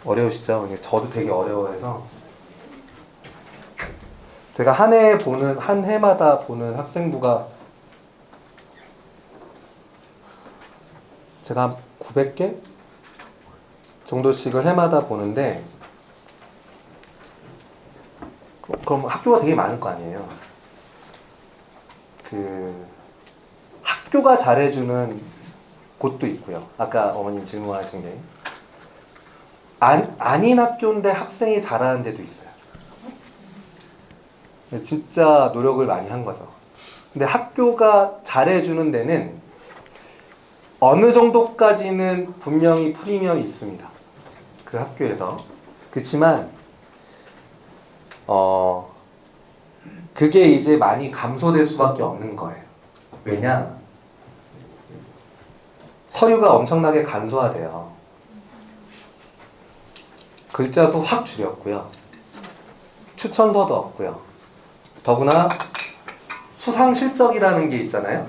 어려우시죠? 저도 되게 어려워해서 제가 한 해마다 보는 학생부가 제가 한 900개 정도씩을 해마다 보는데 그럼 학교가 되게 많을 거 아니에요. 그 학교가 잘해주는 곳도 있고요. 아까 어머님 질문하신 게 아닌 학교인데 학생이 잘하는 데도 있어요. 진짜 노력을 많이 한 거죠. 근데 학교가 잘해주는 데는 어느 정도까지는 분명히 프리미엄이 있습니다. 그 학교에서. 그렇지만 그게 이제 많이 감소될 수밖에 없는 거예요. 왜냐? 서류가 엄청나게 간소화돼요. 글자 수 확 줄였고요. 추천서도 없고요. 더구나 수상 실적이라는 게 있잖아요.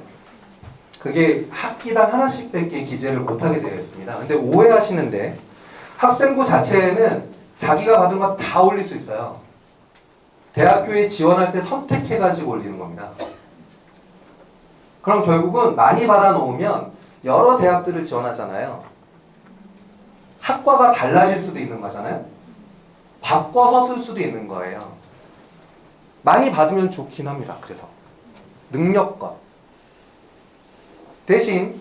그게 학기당 하나씩밖에 기재를 못하게 되어 있습니다. 근데 오해하시는데 학생부 자체에는 자기가 받은 거 다 올릴 수 있어요. 대학교에 지원할 때 선택해가지고 올리는 겁니다. 그럼 결국은 많이 받아놓으면 여러 대학들을 지원하잖아요. 학과가 달라질 수도 있는 거잖아요. 바꿔서 쓸 수도 있는 거예요. 많이 받으면 좋긴 합니다. 그래서 능력과 대신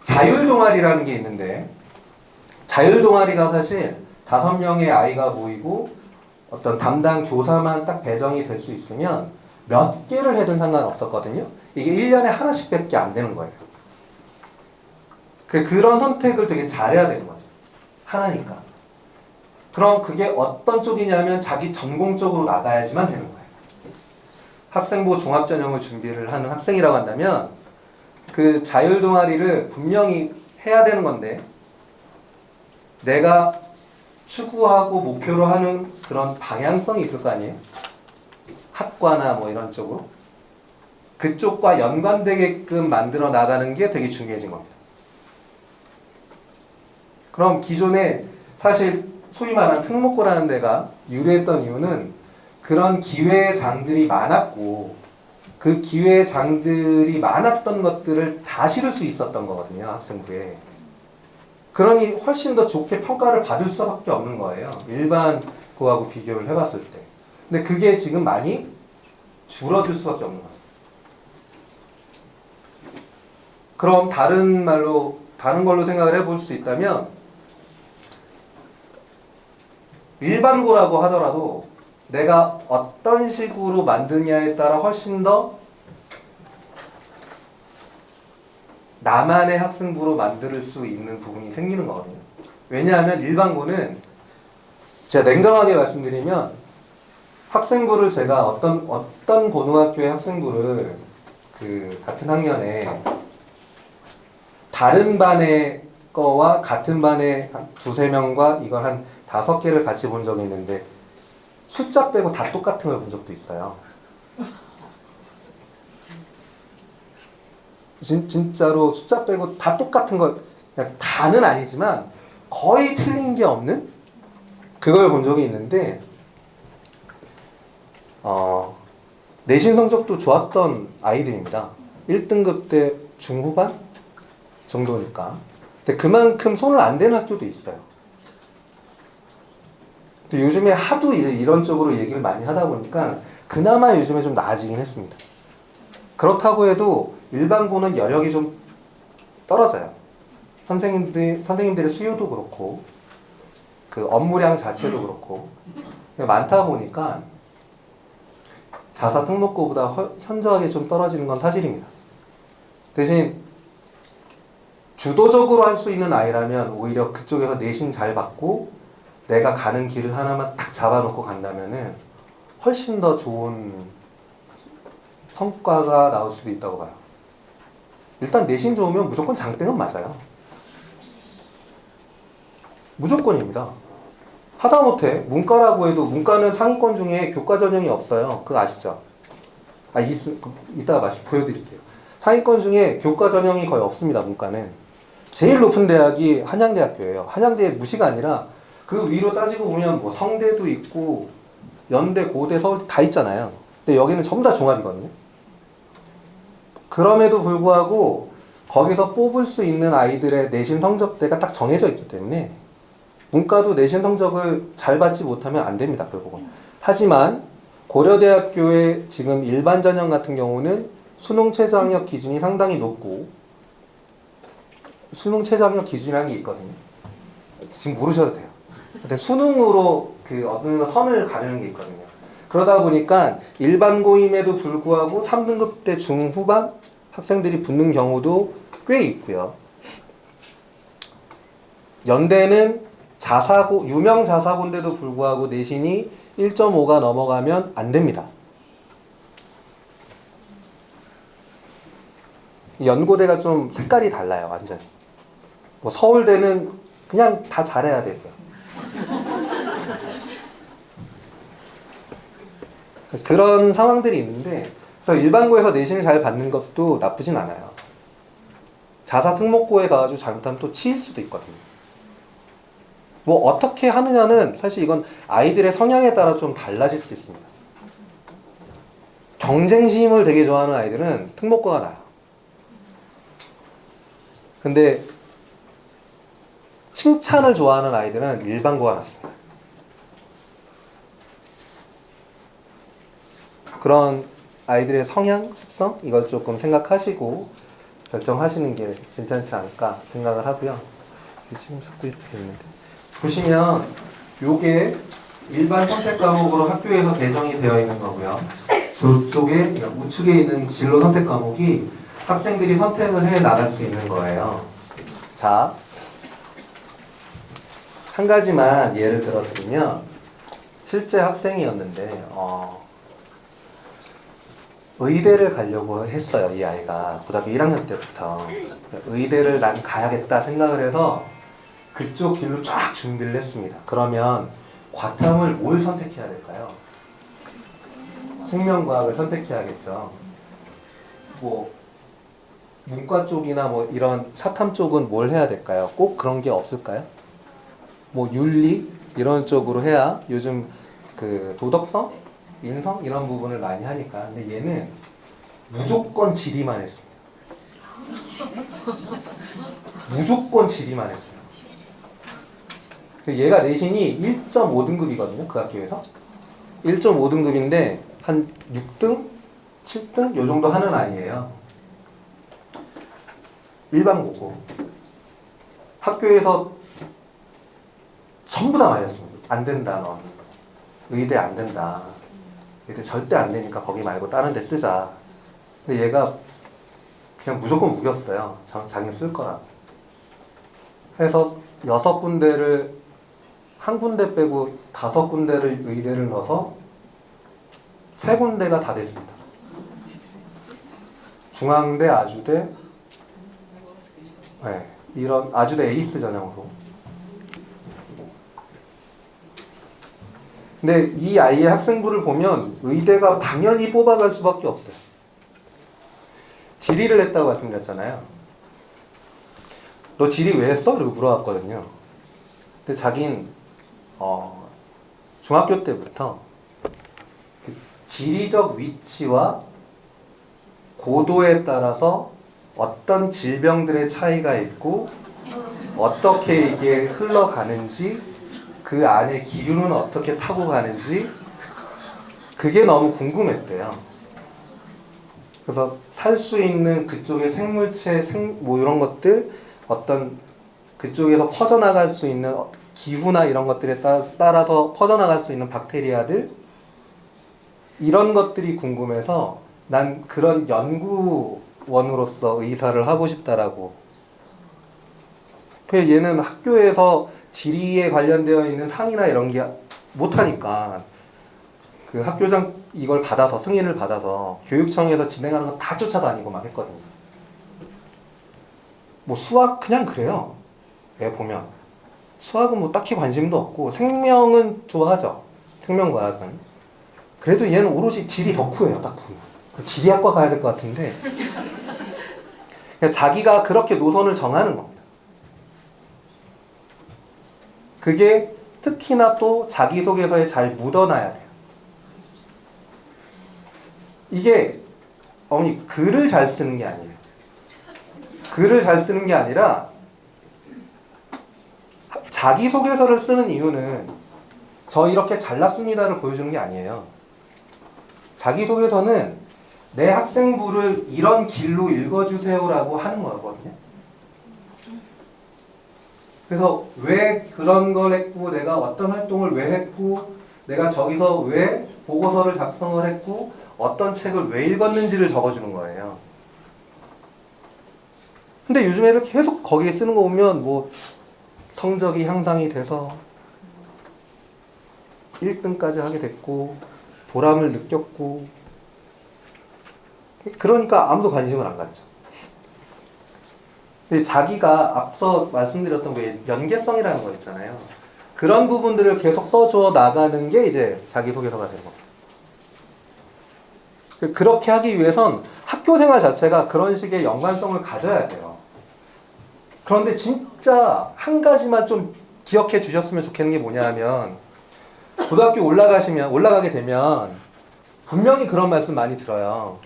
자율동아리라는 게 있는데 자율동아리가 사실 5명의 아이가 모이고 어떤 담당 교사만 딱 배정이 될 수 있으면 몇 개를 해도 상관없었거든요. 이게 1년에 하나씩밖에 안 되는 거예요. 그런 선택을 되게 잘해야 되는 거죠. 하나니까. 그럼 그게 어떤 쪽이냐면 자기 전공 쪽으로 나가야지만 되는 거예요. 학생부 종합전형을 준비를 하는 학생이라고 한다면 그 자율동아리를 분명히 해야 되는 건데 내가 추구하고 목표로 하는 그런 방향성이 있을 거 아니에요? 학과나 뭐 이런 쪽으로 그쪽과 연관되게끔 만들어 나가는 게 되게 중요해진 겁니다. 그럼 기존에 사실 소위 말하는 특목고라는 데가 유리했던 이유는 그런 기회의 장들이 많았고 그 기회의 장들이 많았던 것들을 다 실을 수 있었던 거거든요. 학생부에. 그러니 훨씬 더 좋게 평가를 받을 수밖에 없는 거예요. 일반 거하고 비교를 해봤을 때. 근데 그게 지금 많이 줄어들 수밖에 없는 거죠. 그럼 다른 걸로 생각을 해볼 수 있다면 일반고라고 하더라도 내가 어떤 식으로 만드냐에 따라 훨씬 더 나만의 학생부로 만들 수 있는 부분이 생기는 거거든요. 왜냐하면 일반고는 제가 냉정하게 말씀드리면 학생부를 제가 어떤 고등학교의 학생부를 그 같은 학년에 다른 반의 거와 같은 반의 한 2-3명과 이걸 한 5개를 같이 본 적이 있는데 숫자 빼고 다 똑같은 걸 본 적도 있어요. 진짜로 숫자 빼고 다 똑같은 걸, 그냥 다는 아니지만 거의 틀린 게 없는 그걸 본 적이 있는데 내신 성적도 좋았던 아이들입니다. 1등급 때 중후반 정도니까. 근데 그만큼 손을 안 대는 학교도 있어요. 근데 요즘에 하도 이런 쪽으로 얘기를 많이 하다 보니까 그나마 요즘에 좀 나아지긴 했습니다. 그렇다고 해도 일반고는 여력이 좀 떨어져요. 선생님들의 수요도 그렇고 그 업무량 자체도 그렇고 많다 보니까 자사 특목고보다 현저하게 좀 떨어지는 건 사실입니다. 대신 주도적으로 할 수 있는 아이라면 오히려 그쪽에서 내신 잘 받고 내가 가는 길을 하나만 딱 잡아놓고 간다면은 훨씬 더 좋은 성과가 나올 수도 있다고 봐요. 일단 내신 좋으면 무조건 장땡은 맞아요. 무조건입니다. 하다못해 문과라고 해도 문과는 상위권 중에 교과 전형이 없어요. 그거 아시죠? 이따가 보여드릴게요. 상위권 중에 교과 전형이 거의 없습니다. 문과는. 제일 높은 대학이 한양대학교예요. 한양대 무시가 아니라 그 위로 따지고 보면 뭐 성대도 있고 연대, 고대, 서울 다 있잖아요. 근데 여기는 전부 다 종합이거든요. 그럼에도 불구하고 거기서 뽑을 수 있는 아이들의 내신 성적대가 딱 정해져 있기 때문에 문과도 내신 성적을 잘 받지 못하면 안 됩니다. 결국은. 하지만 고려대학교의 지금 일반 전형 같은 경우는 수능 최저학력 기준이 상당히 높고 수능 최저학력 기준이라는 게 있거든요. 지금 모르셔도 돼요. 근데 수능으로 그 어느 선을 가르는 게 있거든요. 그러다 보니까 일반고임에도 불구하고 3등급 때 중후반 학생들이 붙는 경우도 꽤 있고요. 연대는 자사고, 유명 자사고인데도 불구하고 내신이 1.5가 넘어가면 안 됩니다. 연고대가 좀 색깔이 달라요, 완전히. 뭐 서울대는 그냥 다 잘해야 되고요. 그런 상황들이 있는데, 그래서 일반고에서 내신을 잘 받는 것도 나쁘진 않아요. 자사 특목고에 가가지고 잘못하면 또 치일 수도 있거든요. 뭐 어떻게 하느냐는 사실 이건 아이들의 성향에 따라 좀 달라질 수 있습니다. 경쟁심을 되게 좋아하는 아이들은 특목고가 나아요. 근데 칭찬을 좋아하는 아이들은 일반고가 낫습니다. 그런 아이들의 성향, 습성 이걸 조금 생각하시고 결정하시는 게 괜찮지 않을까 생각을 하고요. 지금 자꾸 이렇게 됐는데 보시면 요게 일반 선택 과목으로 학교에서 배정이 되어 있는 거고요. 저쪽에 우측에 있는 진로 선택 과목이 학생들이 선택을 해 나갈 수 있는 거예요. 자, 한 가지만 예를 들어 드리면 실제 학생이었는데 의대를 가려고 했어요. 이 아이가 고등학교 1학년 때부터 의대를 난 가야겠다 생각을 해서 그쪽 길로 쫙 준비를 했습니다. 그러면 과탐을 뭘 선택해야 될까요? 생명과학을 선택해야겠죠. 뭐 문과 쪽이나 뭐 이런 사탐 쪽은 뭘 해야 될까요? 꼭 그런 게 없을까요? 뭐 윤리 이런 쪽으로 해야 요즘 그 도덕성, 인성 이런 부분을 많이 하니까. 근데 얘는 무조건 지리만 했습니다. 무조건 지리만 했어요. 얘가 내신이 1.5등급이거든요. 그 학교에서 1.5등급인데 한 6등? 7등? 요 정도 하는 아이예요. 일반고고 학교에서 전부 다 말렸습니다. 안 된다 넌. 의대 안 된다. 의대 절대 안 되니까 거기 말고 다른 데 쓰자. 근데 얘가 그냥 무조건 우겼어요. 자기 쓸 거라. 해서 6군데를 한 군데 빼고 5군데를 의대를 넣어서 3군데가 다 됐습니다. 중앙대, 아주대, 네, 이런 아주대 에이스 전형으로. 근데 이 아이의 학생부를 보면 의대가 당연히 뽑아갈 수밖에 없어요. 지리를 했다고 말씀드렸잖아요. 너 지리 왜 했어? 이러고 물어봤거든요. 근데 자긴 중학교 때부터 그 지리적 위치와 고도에 따라서 어떤 질병들의 차이가 있고 어떻게 이게 흘러가는지 그 안에 기류는 어떻게 타고 가는지 그게 너무 궁금했대요. 그래서 살 수 있는 그쪽의 생물체, 뭐 이런 것들 어떤 그쪽에서 퍼져나갈 수 있는 기후나 이런 것들에 따라서 퍼져나갈 수 있는 박테리아들 이런 것들이 궁금해서 난 그런 연구원으로서 의사를 하고 싶다라고. 그 얘는 학교에서 지리에 관련되어 있는 상이나 이런 게 못하니까 그 학교장 이걸 받아서 승인을 받아서 교육청에서 진행하는 거 다 쫓아다니고 막 했거든요. 뭐 수학 그냥 그래요. 애 보면 수학은 뭐 딱히 관심도 없고 생명은 좋아하죠. 생명과학은. 그래도 얘는 오로지 지리 덕후예요. 딱 보면 지리학과 가야 될 것 같은데 그냥 자기가 그렇게 노선을 정하는 겁니다. 그게 특히나 또 자기소개서에 잘 묻어놔야 돼요. 이게 어머니 글을 잘 쓰는 게 아니에요. 글을 잘 쓰는 게 아니라 자기소개서를 쓰는 이유는 저 이렇게 잘났습니다를 보여주는 게 아니에요. 자기소개서는 내 학생부를 이런 길로 읽어주세요라고 하는 거거든요. 그래서 왜 그런 걸 했고 내가 어떤 활동을 왜 했고 내가 저기서 왜 보고서를 작성을 했고 어떤 책을 왜 읽었는지를 적어주는 거예요. 근데 요즘 애들 계속 거기에 쓰는 거 보면 뭐 성적이 향상이 돼서 1등까지 하게 됐고 보람을 느꼈고 그러니까 아무도 관심을 안 갖죠. 근데 자기가 앞서 말씀드렸던 그 연계성이라는 거 있잖아요. 그런 부분들을 계속 써줘 나가는 게 이제 자기소개서가 되는 겁니다. 그렇게 하기 위해선 학교 생활 자체가 그런 식의 연관성을 가져야 돼요. 그런데 진짜 한 가지만 좀 기억해 주셨으면 좋겠는 게 뭐냐면 고등학교 올라가게 되면 분명히 그런 말씀 많이 들어요.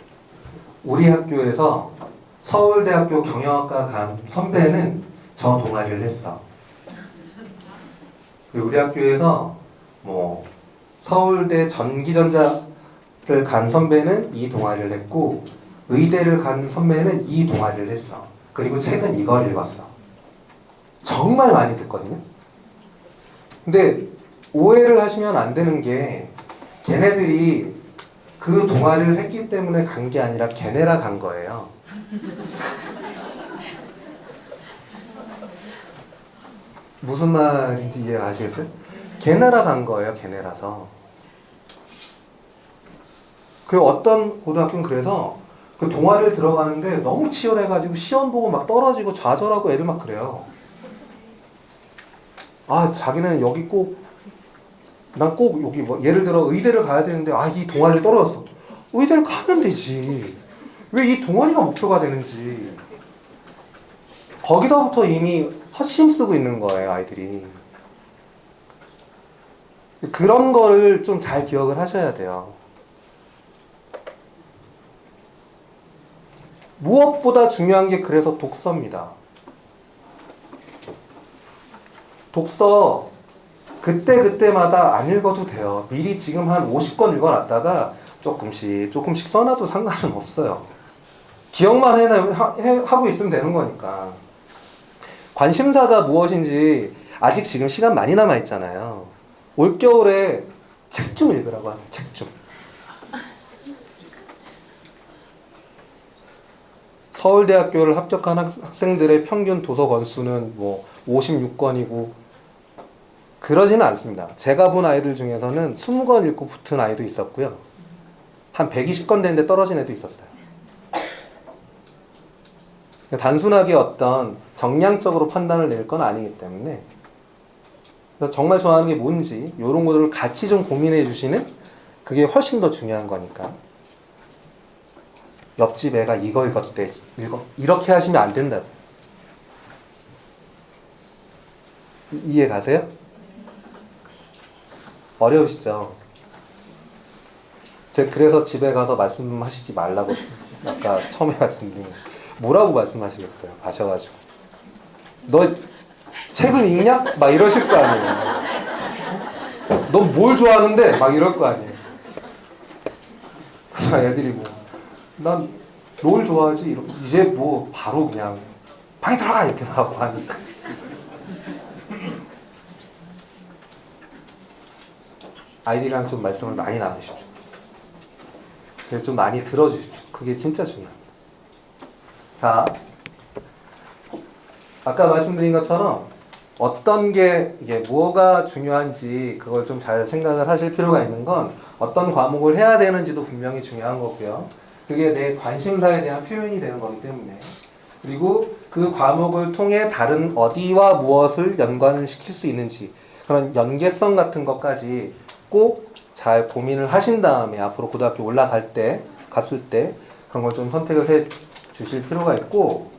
우리 학교에서 서울대학교 경영학과 간 선배는 저 동아리를 했어. 우리 학교에서 뭐 서울대 전기전자를 간 선배는 이 동아리를 했고 의대를 간 선배는 이 동아리를 했어. 그리고 책은 이걸 읽었어. 정말 많이 듣거든요. 근데 오해를 하시면 안 되는 게 걔네들이 그 동아리를 했기 때문에 간 게 아니라 걔네라 간 거예요. 무슨 말인지 이해하시겠어요? 걔네라 간 거예요. 걔네라서. 그 어떤 고등학교는 그래서 그 동아리를 들어가는데 너무 치열해가지고 시험 보고 막 떨어지고 좌절하고 애들 막 그래요. 아 자기는 여기 난 꼭 여기 뭐 예를 들어 의대를 가야 되는데 아 이 동아리를 떨어졌어. 의대를 가면 되지. 왜 이 동아리가 목표가 되는지. 거기서부터 이미 헛심 쓰고 있는 거예요 아이들이. 그런 거를 좀 잘 기억을 하셔야 돼요. 무엇보다 중요한 게 그래서 독서입니다. 독서 그때마다 안 읽어도 돼요. 미리 지금 한 50권 읽어놨다가 조금씩 써놔도 상관은 없어요. 기억만 하고 있으면 되는 거니까. 관심사가 무엇인지 아직 지금 시간 많이 남아있잖아요. 올겨울에 책 좀 읽으라고 하세요. 책 좀. 서울대학교를 합격한 학생들의 평균 도서 권수는 뭐 56권이고 그러지는 않습니다. 제가 본 아이들 중에서는 20권 읽고 붙은 아이도 있었고요. 한 120권 되는데 떨어진 애도 있었어요. 단순하게 어떤 정량적으로 판단을 낼 건 아니기 때문에 그래서 정말 좋아하는 게 뭔지 이런 것들을 같이 좀 고민해 주시는 그게 훨씬 더 중요한 거니까. 옆집 애가 이거 읽었대. 이렇게 하시면 안 된다. 이해 가세요? 어려우시죠? 제가 그래서 집에 가서 말씀하시지 말라고 아까 처음에 말씀드린 거. 뭐라고 말씀하시겠어요? 가셔가지고 너 책은 읽냐? 막 이러실 거 아니에요. 넌 뭘 좋아하는데? 막 이럴 거 아니에요. 그래서 애들이 뭐 난 롤 좋아하지? 이제 뭐 바로 그냥 방에 들어가! 이렇게 나가고 하니까. 아이들이랑 좀 말씀을 많이 나누십시오. 그래서 좀 많이 들어주십시오. 그게 진짜 중요합니다. 자, 아까 말씀드린 것처럼 어떤 게 이게 뭐가 중요한지 그걸 좀 잘 생각을 하실 필요가 있는 건 어떤 과목을 해야 되는지도 분명히 중요한 거고요. 그게 내 관심사에 대한 표현이 되는 거기 때문에 그리고 그 과목을 통해 다른 어디와 무엇을 연관시킬 수 있는지 그런 연계성 같은 것까지 꼭 잘 고민을 하신 다음에 앞으로 고등학교 올라갈 때 갔을 때 그런 걸 좀 선택을 해 주실 필요가 있고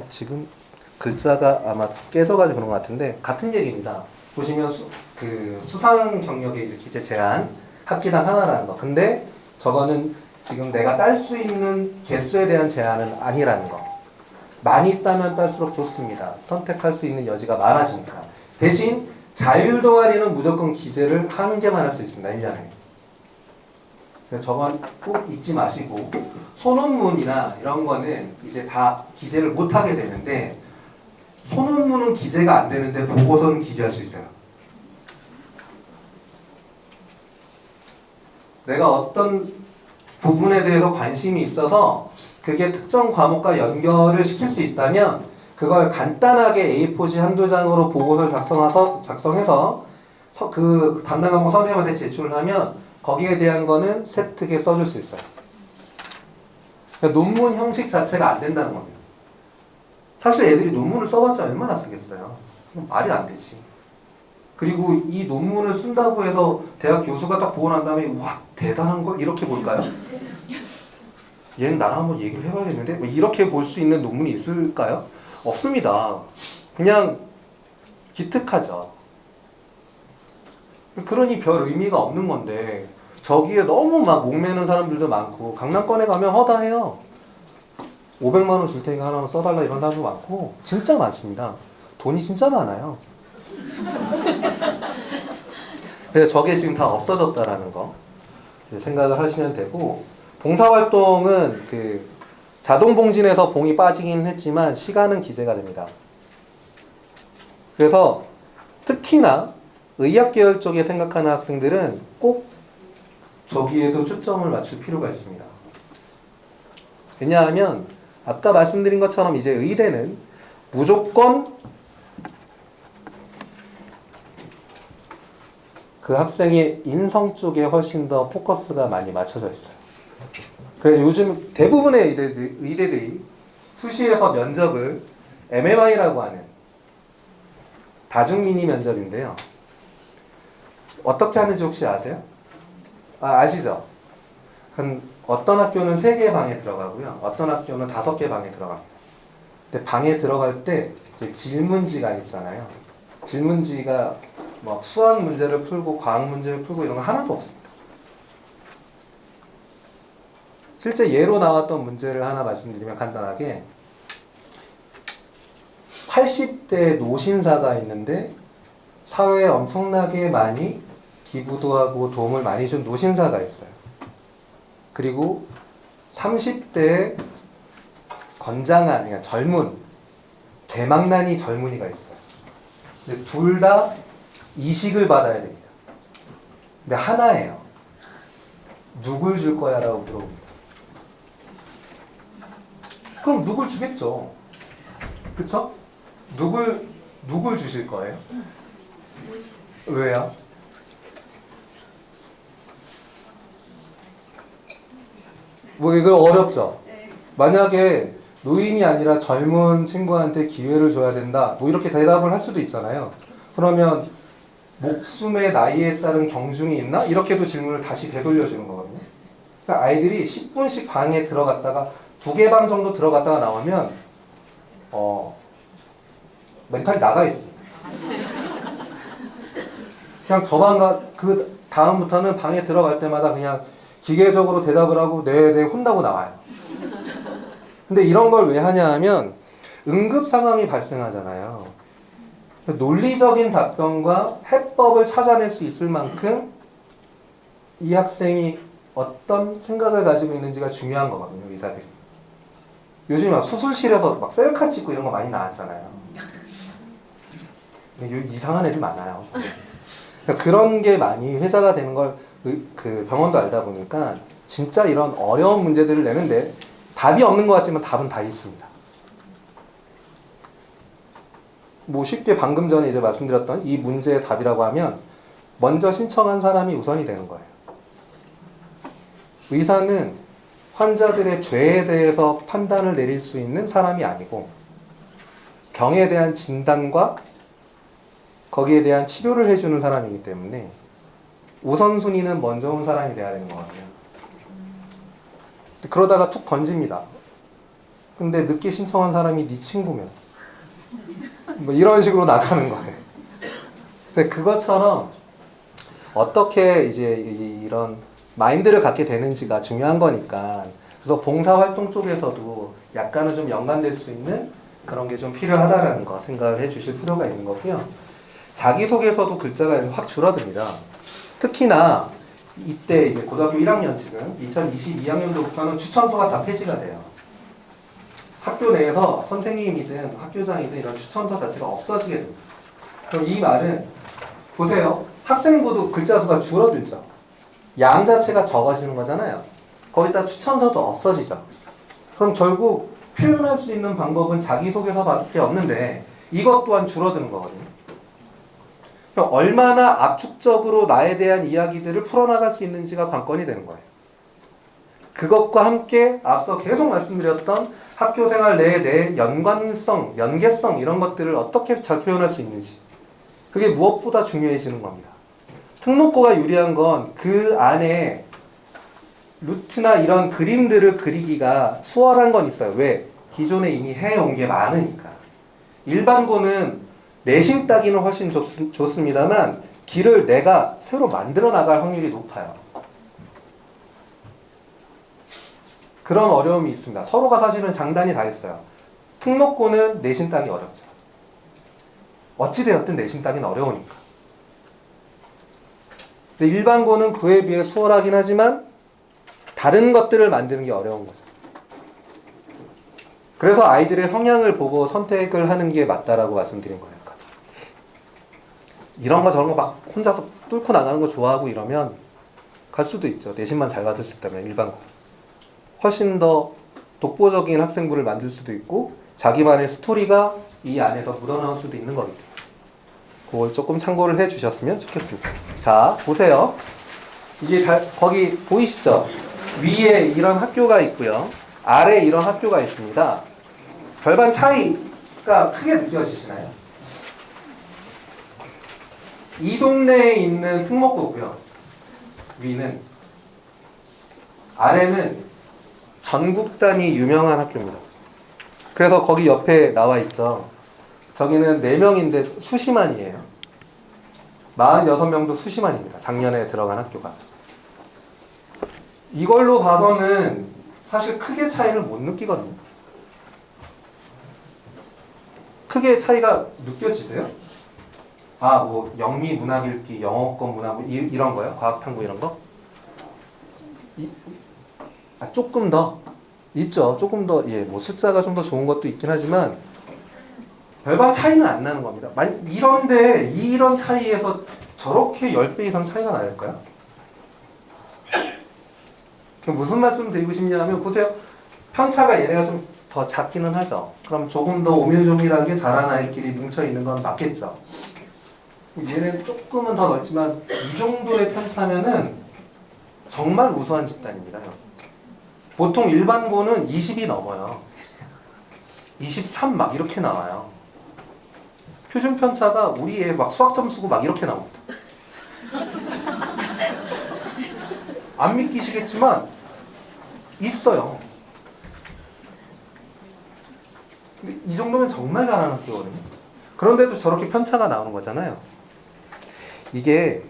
지금 글자가 아마 깨져가지고 그런 것 같은데 같은 얘기입니다. 보시면 수상 경력의 이제 기재 제한 학기당 하나라는 거. 근데 저거는 지금 내가 딸 수 있는 개수에 대한 제한은 아니라는 거. 많이 따면 딸수록 좋습니다. 선택할 수 있는 여지가 많아지니까. 대신 자율 동아리는 무조건 기재를 한 개만 할 수 있습니다. 1년에. 그래서 저건 꼭 잊지 마시고 소논문이나 이런 거는 이제 다 기재를 못 하게 되는데 소논문은 기재가 안 되는데 보고서는 기재할 수 있어요. 내가 어떤 부분에 대해서 관심이 있어서 그게 특정 과목과 연결을 시킬 수 있다면 그걸 간단하게 A4지 한두 장으로 보고서를 작성해서 그 담당 과목 선생님한테 제출을 하면 거기에 대한 거는 세특에 써줄 수 있어요. 그러니까 논문 형식 자체가 안 된다는 겁니다. 사실 애들이 논문을 써봤자 얼마나 쓰겠어요. 말이 안 되지. 그리고 이 논문을 쓴다고 해서 대학 교수가 딱 보고 난 다음에 와 대단한 걸 이렇게 볼까요? 얘는 나랑 한번 얘기를 해봐야겠는데 뭐 이렇게 볼 수 있는 논문이 있을까요? 없습니다. 그냥 기특하죠. 그러니 별 의미가 없는 건데 저기에 너무 막 목매는 사람들도 많고 강남권에 가면 허다해요. 500만 원 줄 테니까 하나만 써달라 이런 사람도 많고 진짜 많습니다. 돈이 진짜 많아요. 그래서 저게 지금 다 없어졌다라는 거 생각을 하시면 되고 봉사활동은 그 자동봉진에서 봉이 빠지긴 했지만 시간은 기재가 됩니다. 그래서 특히나 의학계열 쪽에 생각하는 학생들은 꼭 저기에도 초점을 맞출 필요가 있습니다. 왜냐하면 아까 말씀드린 것처럼 이제 의대는 무조건 그 학생의 인성 쪽에 훨씬 더 포커스가 많이 맞춰져 있어요. 그래서 요즘 대부분의 의대들이 수시에서 면접을 MMI라고 하는 다중미니 면접인데요. 어떻게 하는지 혹시 아세요? 아시죠? 어떤 학교는 3개의 방에 들어가고요. 어떤 학교는 5개 방에 들어갑니다. 근데 방에 들어갈 때 이제 질문지가 있잖아요. 질문지가 뭐 수학 문제를 풀고 과학 문제를 풀고 이런 거 하나도 없습니다. 실제 예로 나왔던 문제를 하나 말씀드리면 간단하게 80대 노신사가 있는데 사회에 엄청나게 많이 기부도 하고 도움을 많이 준 노신사가 있어요. 그리고 30대 건장한 그러니까 젊은 대망나니 젊은이가 있어요. 근데 둘 다 이식을 받아야 됩니다. 근데 하나예요. 누굴 줄 거야? 라고 물어봅니다. 그럼 누굴 주겠죠. 그쵸? 누굴 주실 거예요? 왜요? 뭐 이거 어렵죠? 만약에 노인이 아니라 젊은 친구한테 기회를 줘야 된다. 뭐 이렇게 대답을 할 수도 있잖아요. 그러면 목숨의 나이에 따른 경중이 있나? 이렇게도 질문을 다시 되돌려주는 거거든요. 그러니까 아이들이 10분씩 방에 들어갔다가 2개 방 정도 들어갔다가 나오면 멘탈이 나가 있습니다. 그냥 저 방가 그 다음부터는 방에 들어갈 때마다 그냥 기계적으로 대답을 하고 네네 혼나고 나와요. 근데 이런 걸 왜 하냐 하면 응급 상황이 발생하잖아요. 논리적인 답변과 해법을 찾아낼 수 있을 만큼 이 학생이 어떤 생각을 가지고 있는지가 중요한 거거든요, 의사들이. 요즘 막 수술실에서 막 셀카 찍고 이런 거 많이 나왔잖아요. 이상한 애들 많아요. 그런 게 많이 회자가 되는 걸 그 병원도 알다 보니까 진짜 이런 어려운 문제들을 내는데 답이 없는 것 같지만 답은 다 있습니다. 뭐 쉽게 방금 전에 이제 말씀드렸던 이 문제의 답이라고 하면 먼저 신청한 사람이 우선이 되는 거예요. 의사는 환자들의 죄에 대해서 판단을 내릴 수 있는 사람이 아니고 병에 대한 진단과 거기에 대한 치료를 해주는 사람이기 때문에 우선순위는 먼저 온 사람이 돼야 되는 거거든요. 그러다가 툭 던집니다. 근데 늦게 신청한 사람이 네 친구면 뭐 이런 식으로 나가는 거예요. 근데 그것처럼 어떻게 이제 이런 마인드를 갖게 되는지가 중요한 거니까 그래서 봉사활동 쪽에서도 약간은 좀 연관될 수 있는 그런 게 좀 필요하다라는 거 생각을 해주실 필요가 있는 거고요. 자기소개서도 글자가 확 줄어듭니다. 특히나 이때 이제 고등학교 1학년 지금 2022학년도부터는 추천서가 다 폐지가 돼요. 학교 내에서 선생님이든 학교장이든 이런 추천서 자체가 없어지게 됩니다. 그럼 이 말은 보세요. 학생부도 글자 수가 줄어들죠. 양 자체가 적어지는 거잖아요. 거기다 추천서도 없어지죠. 그럼 결국 표현할 수 있는 방법은 자기소개서밖에 없는데 이것 또한 줄어드는 거거든요. 그럼 얼마나 압축적으로 나에 대한 이야기들을 풀어나갈 수 있는지가 관건이 되는 거예요. 그것과 함께 앞서 계속 말씀드렸던 학교생활 내에 내 연관성, 연계성 이런 것들을 어떻게 잘 표현할 수 있는지 그게 무엇보다 중요해지는 겁니다. 특목고가 유리한 건 그 안에 루트나 이런 그림들을 그리기가 수월한 건 있어요. 왜? 기존에 이미 해온 게 많으니까. 일반고는 내신 따기는 훨씬 좋습니다만 길을 내가 새로 만들어 나갈 확률이 높아요. 그런 어려움이 있습니다. 서로가 사실은 장단이 다 있어요. 특목고는 내신 따기 어렵죠. 어찌되었든 내신 따기는 어려우니까. 근데 일반고는 그에 비해 수월하긴 하지만 다른 것들을 만드는 게 어려운 거죠. 그래서 아이들의 성향을 보고 선택을 하는 게 맞다라고 말씀드린 거예요. 이런 거 저런 거 막 혼자서 뚫고 나가는 거 좋아하고 이러면 갈 수도 있죠. 내신만 잘 받을 수 있다면 일반고. 훨씬 더 독보적인 학생부를 만들 수도 있고 자기만의 스토리가 이 안에서 묻어나올 수도 있는 거기 때문에 그걸 조금 참고를 해 주셨으면 좋겠습니다. 자, 보세요. 이게 거기 보이시죠? 위에 이런 학교가 있고요. 아래에 이런 학교가 있습니다. 별반 차이가 크게 느껴지시나요? 이 동네에 있는 특목고고요. 위는 아래는 전국 단위 유명한 학교입니다. 그래서 거기 옆에 나와 있죠. 저기는 4명인데 수시만이에요. 46명도 수시만입니다. 작년에 들어간 학교가. 이걸로 봐서는 사실 크게 차이를 못 느끼거든요. 크게 차이가 느껴지세요? 아, 뭐 영미 문학 읽기, 영어권 문학 이런 거요? 과학 탐구 이런 거? 조금 더 있죠. 조금 더 뭐 숫자가 좀 더 좋은 것도 있긴 하지만 별반 차이는 안 나는 겁니다. 이런데 이런 차이에서 저렇게 10배 이상 차이가 나을까요? 무슨 말씀 드리고 싶냐면 보세요. 편차가 얘네가 좀 더 작기는 하죠. 그럼 조금 더 오밀조밀하게 자란 아이끼리 뭉쳐 있는 건 맞겠죠. 얘는 조금은 더 넓지만 이 정도의 편차면은 정말 우수한 집단입니다. 보통 일반고는 20이 넘어요. 23 막 이렇게 나와요. 표준 편차가 우리 애 막 수학 점수고 막 이렇게 나옵니다. 안 믿기시겠지만 있어요. 근데 이 정도면 정말 잘하는 학교거든요. 그런데도 저렇게 편차가 나오는 거잖아요. 이게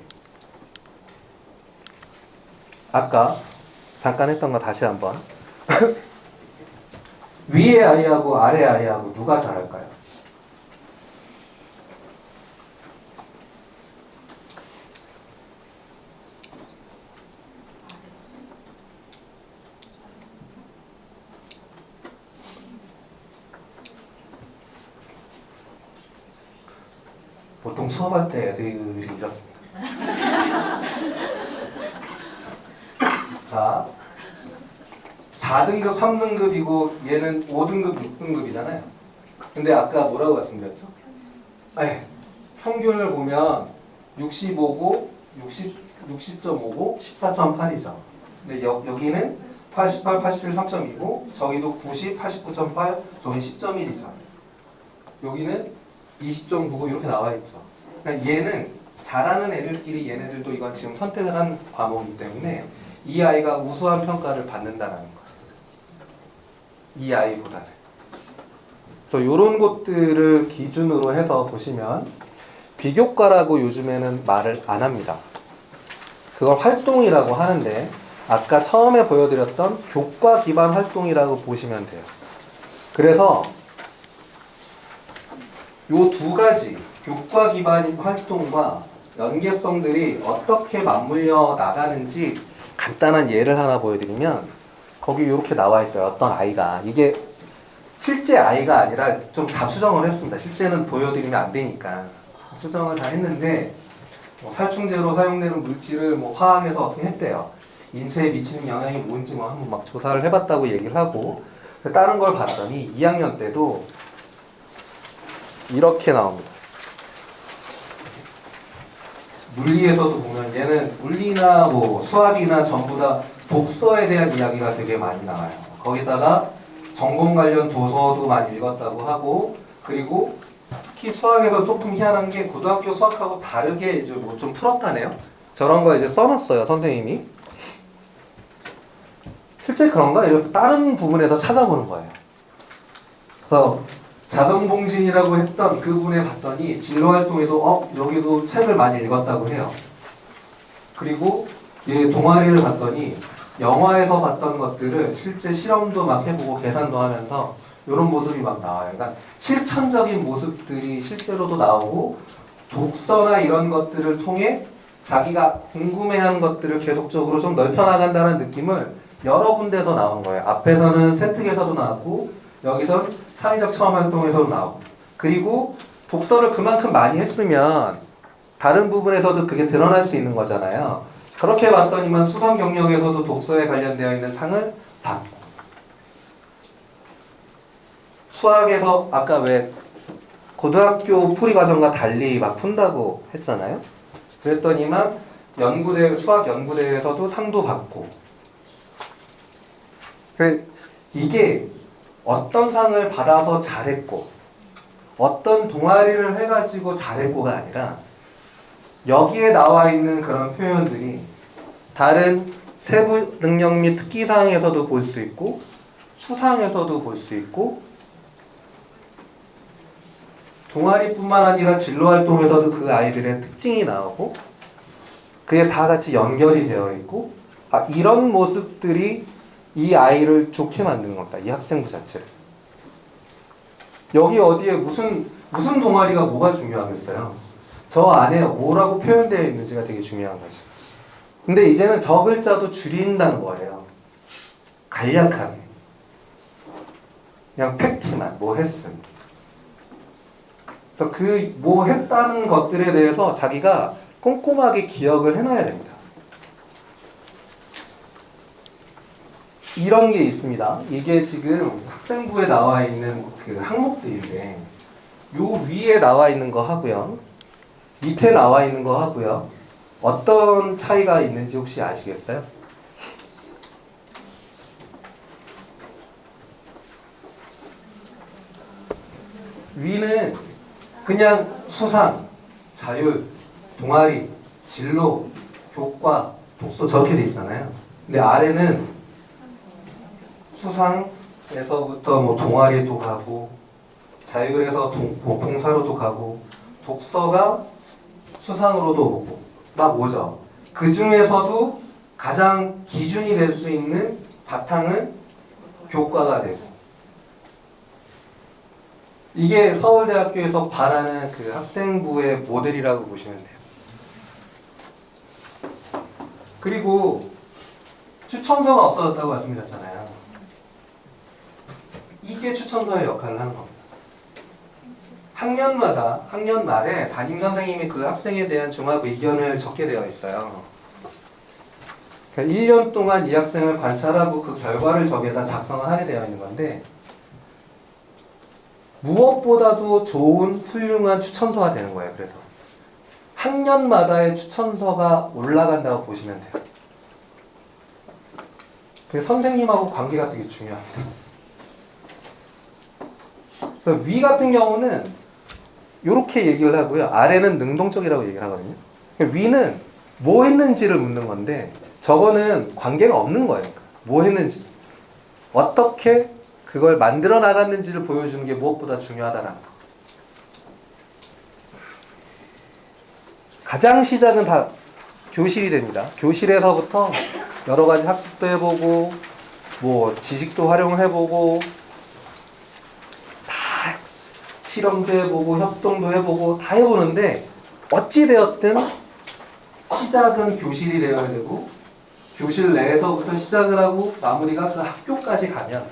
아까 잠깐 했던 거 다시 한번 위에 아이하고 아래 아이하고 누가 잘할까요? 보통 수업할 때 애들이 이렇습니다. 자, 4등급, 3등급이고 얘는 5등급, 6등급이잖아요. 근데 아까 뭐라고 말씀드렸죠? 네, 평균을 보면 65고 60.5고 14.8이죠. 근데 여기는 88, 87, 3.2고 저기도 90, 89.8, 저기 10.1이죠. 여기는 20.9고 이렇게 나와 있죠. 그러니까 얘는 잘하는 애들끼리 얘네들도 이건 지금 선택을 한 과목이기 때문에 이 아이가 우수한 평가를 받는다는 거예요. 이 아이보다는. 그래서 이런 것들을 기준으로 해서 보시면 비교과라고 요즘에는 말을 안 합니다. 그걸 활동이라고 하는데 아까 처음에 보여드렸던 교과 기반 활동이라고 보시면 돼요. 그래서 요 두 가지 교과 기반 활동과 연계성들이 어떻게 맞물려 나가는지 간단한 예를 하나 보여드리면 거기 이렇게 나와 있어요. 어떤 아이가 이게 실제 아이가 아니라 좀 다 수정을 했습니다. 실제는 보여드리면 안 되니까 수정을 다 했는데 살충제로 사용되는 물질을 화학에서 어떻게 했대요. 인체에 미치는 영향이 뭔지 한번 막 조사를 해봤다고 얘기를 하고 다른 걸 봤더니 2학년 때도 이렇게 나옵니다. 물리에서도 보면 얘는 물리나 수학이나 전부 다 독서에 대한 이야기가 되게 많이 나와요. 거기다가 전공 관련 도서도 많이 읽었다고 하고 그리고 특히 수학에서 조금 희한한 게 고등학교 수학하고 다르게 이제 좀 풀었다네요. 저런 거 이제 써놨어요 선생님이. 실제 그런가? 이렇게 다른 부분에서 찾아보는 거예요. 그래서 자동봉진이라고 했던 그분에 봤더니 진로활동에도 여기도 책을 많이 읽었다고 해요. 그리고 얘 동아리를 봤더니 영화에서 봤던 것들을 실제 실험도 막 해보고 계산도 하면서 이런 모습이 막 나와요. 그러니까 실천적인 모습들이 실제로도 나오고 독서나 이런 것들을 통해 자기가 궁금해하는 것들을 계속적으로 좀 넓혀나간다는 느낌을 여러 군데서 나온 거예요. 앞에서는 센특에서도 나왔고 여기서 창의적 체험 활동에서도 나오고 그리고 독서를 그만큼 많이 했으면 다른 부분에서도 그게 드러날 수 있는 거잖아요. 그렇게 봤더니만 수상 경력에서도 독서에 관련되어 있는 상을 받고 수학에서 아까 왜 고등학교 풀이 과정과 달리 막 푼다고 했잖아요. 그랬더니만 수학 연구대회에서도 상도 받고 이게 어떤 상을 받아서 잘했고 어떤 동아리를 해가지고 잘했고가 아니라 여기에 나와 있는 그런 표현들이 다른 세부 능력 및 특기사항에서도 볼 수 있고 수상에서도 볼 수 있고 동아리뿐만 아니라 진로활동에서도 그 아이들의 특징이 나오고 그게 다 같이 연결이 되어 있고 이런 모습들이 이 아이를 좋게 만드는 겁니다. 이 학생부 자체를. 여기 어디에 무슨 동아리가 뭐가 중요하겠어요. 저 안에 뭐라고 표현되어 있는지가 되게 중요한 거죠. 근데 이제는 저 글자도 줄인다는 거예요. 간략하게. 그냥 팩트만 뭐 했음. 그래서 그 뭐 했다는 것들에 대해서 자기가 꼼꼼하게 기억을 해놔야 됩니다. 이런 게 있습니다. 이게 지금 학생부에 나와 있는 그 항목들인데 요 위에 나와 있는 거 하고요. 밑에 나와 있는 거 하고요. 어떤 차이가 있는지 혹시 아시겠어요? 위는 그냥 수상, 자율, 동아리, 진로, 교과, 독서 저렇게 돼 있잖아요. 근데 아래는 수상에서부터 동아리도 가고 자율에서 봉사로도 가고 독서가 수상으로도 오고 막 오죠. 그 중에서도 가장 기준이 될 수 있는 바탕은 교과가 되고, 이게 서울대학교에서 바라는 그 학생부의 모델이라고 보시면 돼요. 그리고 추천서가 없어졌다고 말씀드렸잖아요. 이게 추천서의 역할을 하는 겁니다. 학년마다, 학년 말에 담임 선생님이 그 학생에 대한 종합 의견을 적게 되어 있어요. 그러니까 1년 동안 이 학생을 관찰하고 그 결과를 저기에다 작성을 하게 되어 있는 건데, 무엇보다도 좋은 훌륭한 추천서가 되는 거예요. 그래서 학년마다의 추천서가 올라간다고 보시면 돼요. 그래서 선생님하고 관계가 되게 중요합니다. 그래서 위 같은 경우는 이렇게 얘기를 하고요. 아래는 능동적이라고 얘기를 하거든요. 위는 뭐 했는지를 묻는 건데, 저거는 관계가 없는 거예요. 뭐 했는지, 어떻게 그걸 만들어 나갔는지를 보여주는 게 무엇보다 중요하다는 거. 가장 시작은 다 교실이 됩니다. 교실에서부터 여러 가지 학습도 해보고, 뭐 지식도 활용을 해보고, 다 실험도 해보고, 협동도 해보고, 다 해보는데, 어찌 되었든 시작은 교실이 되어야 되고, 교실 내에서부터 시작을 하고 마무리가 그 학교까지 가면,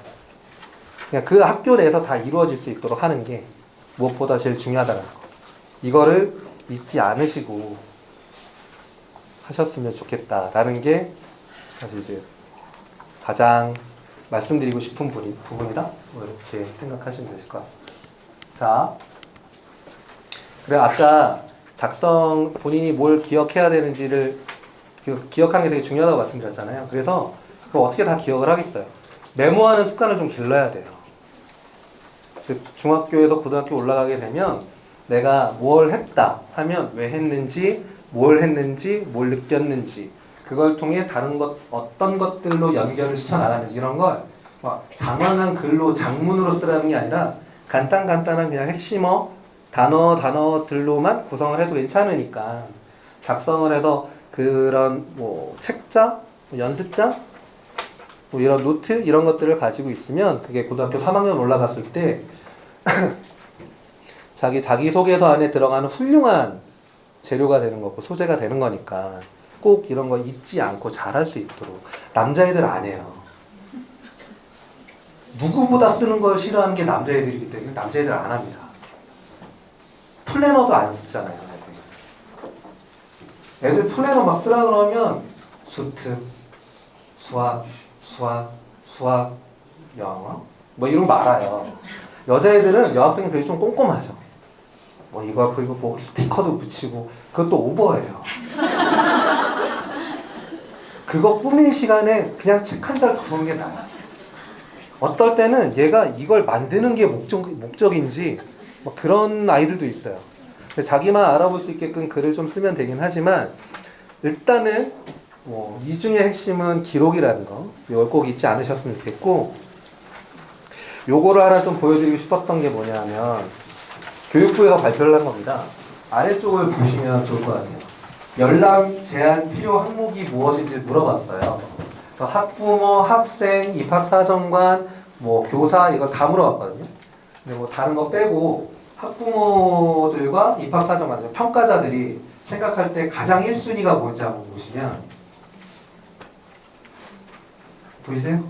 그냥 그 학교 내에서 다 이루어질 수 있도록 하는 게 무엇보다 제일 중요하다는 거. 이거를 잊지 않으시고 하셨으면 좋겠다라는 게 사실 이제 가장 말씀드리고 싶은 부분이다. 뭐 이렇게 생각하시면 되실 것 같습니다. 자, 그래 아까 작성 본인이 뭘 기억해야 되는지를 기억하는 게 되게 중요하다고 말씀드렸잖아요. 그래서 그거 어떻게 다 기억을 하겠어요? 메모하는 습관을 좀 길러야 돼요. 즉 중학교에서 고등학교 올라가게 되면 내가 뭘 했다 하면 왜 했는지, 뭘 했는지, 뭘 느꼈는지, 그걸 통해 다른 것 어떤 것들로 연결을 시켜 나가는지, 이런 걸 막 장황한 글로 장문으로 쓰라는 게 아니라 간단한 그냥 핵심어 단어들로만 구성을 해도 괜찮으니까 작성을 해서 그런 뭐 책자, 연습장, 뭐 이런 노트 이런 것들을 가지고 있으면 그게 고등학교 3학년 올라갔을 때 자기소개서 안에 들어가는 훌륭한 재료가 되는 거고 소재가 되는 거니까 꼭 이런 거 잊지 않고 잘할 수 있도록. 남자애들 안 해요. 누구보다 쓰는 걸 싫어하는 게 남자애들이기 때문에 남자애들 안 합니다. 플래너도 안 쓰잖아요. 애들 플래너 막 쓰라 그러면 수특, 수학, 영어 뭐 이런 거 알아요. 여자애들은 여학생들이 좀 꼼꼼하죠. 뭐 이거 그리고 뭐 스티커도 붙이고 그것도 오버예요. 그거 꾸미는 시간에 그냥 책 한 달 더 보는 게 나아요. 어떨 때는 얘가 이걸 만드는 게 목적인지 뭐 그런 아이들도 있어요. 자기만 알아볼 수 있게끔 글을 좀 쓰면 되긴 하지만 일단은 뭐 이 중에 핵심은 기록이라는 거, 이걸 꼭 잊지 않으셨으면 좋겠고, 요거를 하나 좀 보여드리고 싶었던 게 뭐냐면 교육부에서 발표를 한 겁니다. 아래쪽을 보시면 좋을 것 같아요. 열람 제한 필요 항목이 무엇인지 물어봤어요. 그래서 학부모, 학생, 입학사정관, 뭐 교사 이거 다 물어봤거든요. 근데 뭐 다른 거 빼고 학부모들과 입학사정관, 평가자들이 생각할 때 가장 1순위가 뭔지 한번 보시면 보이세요?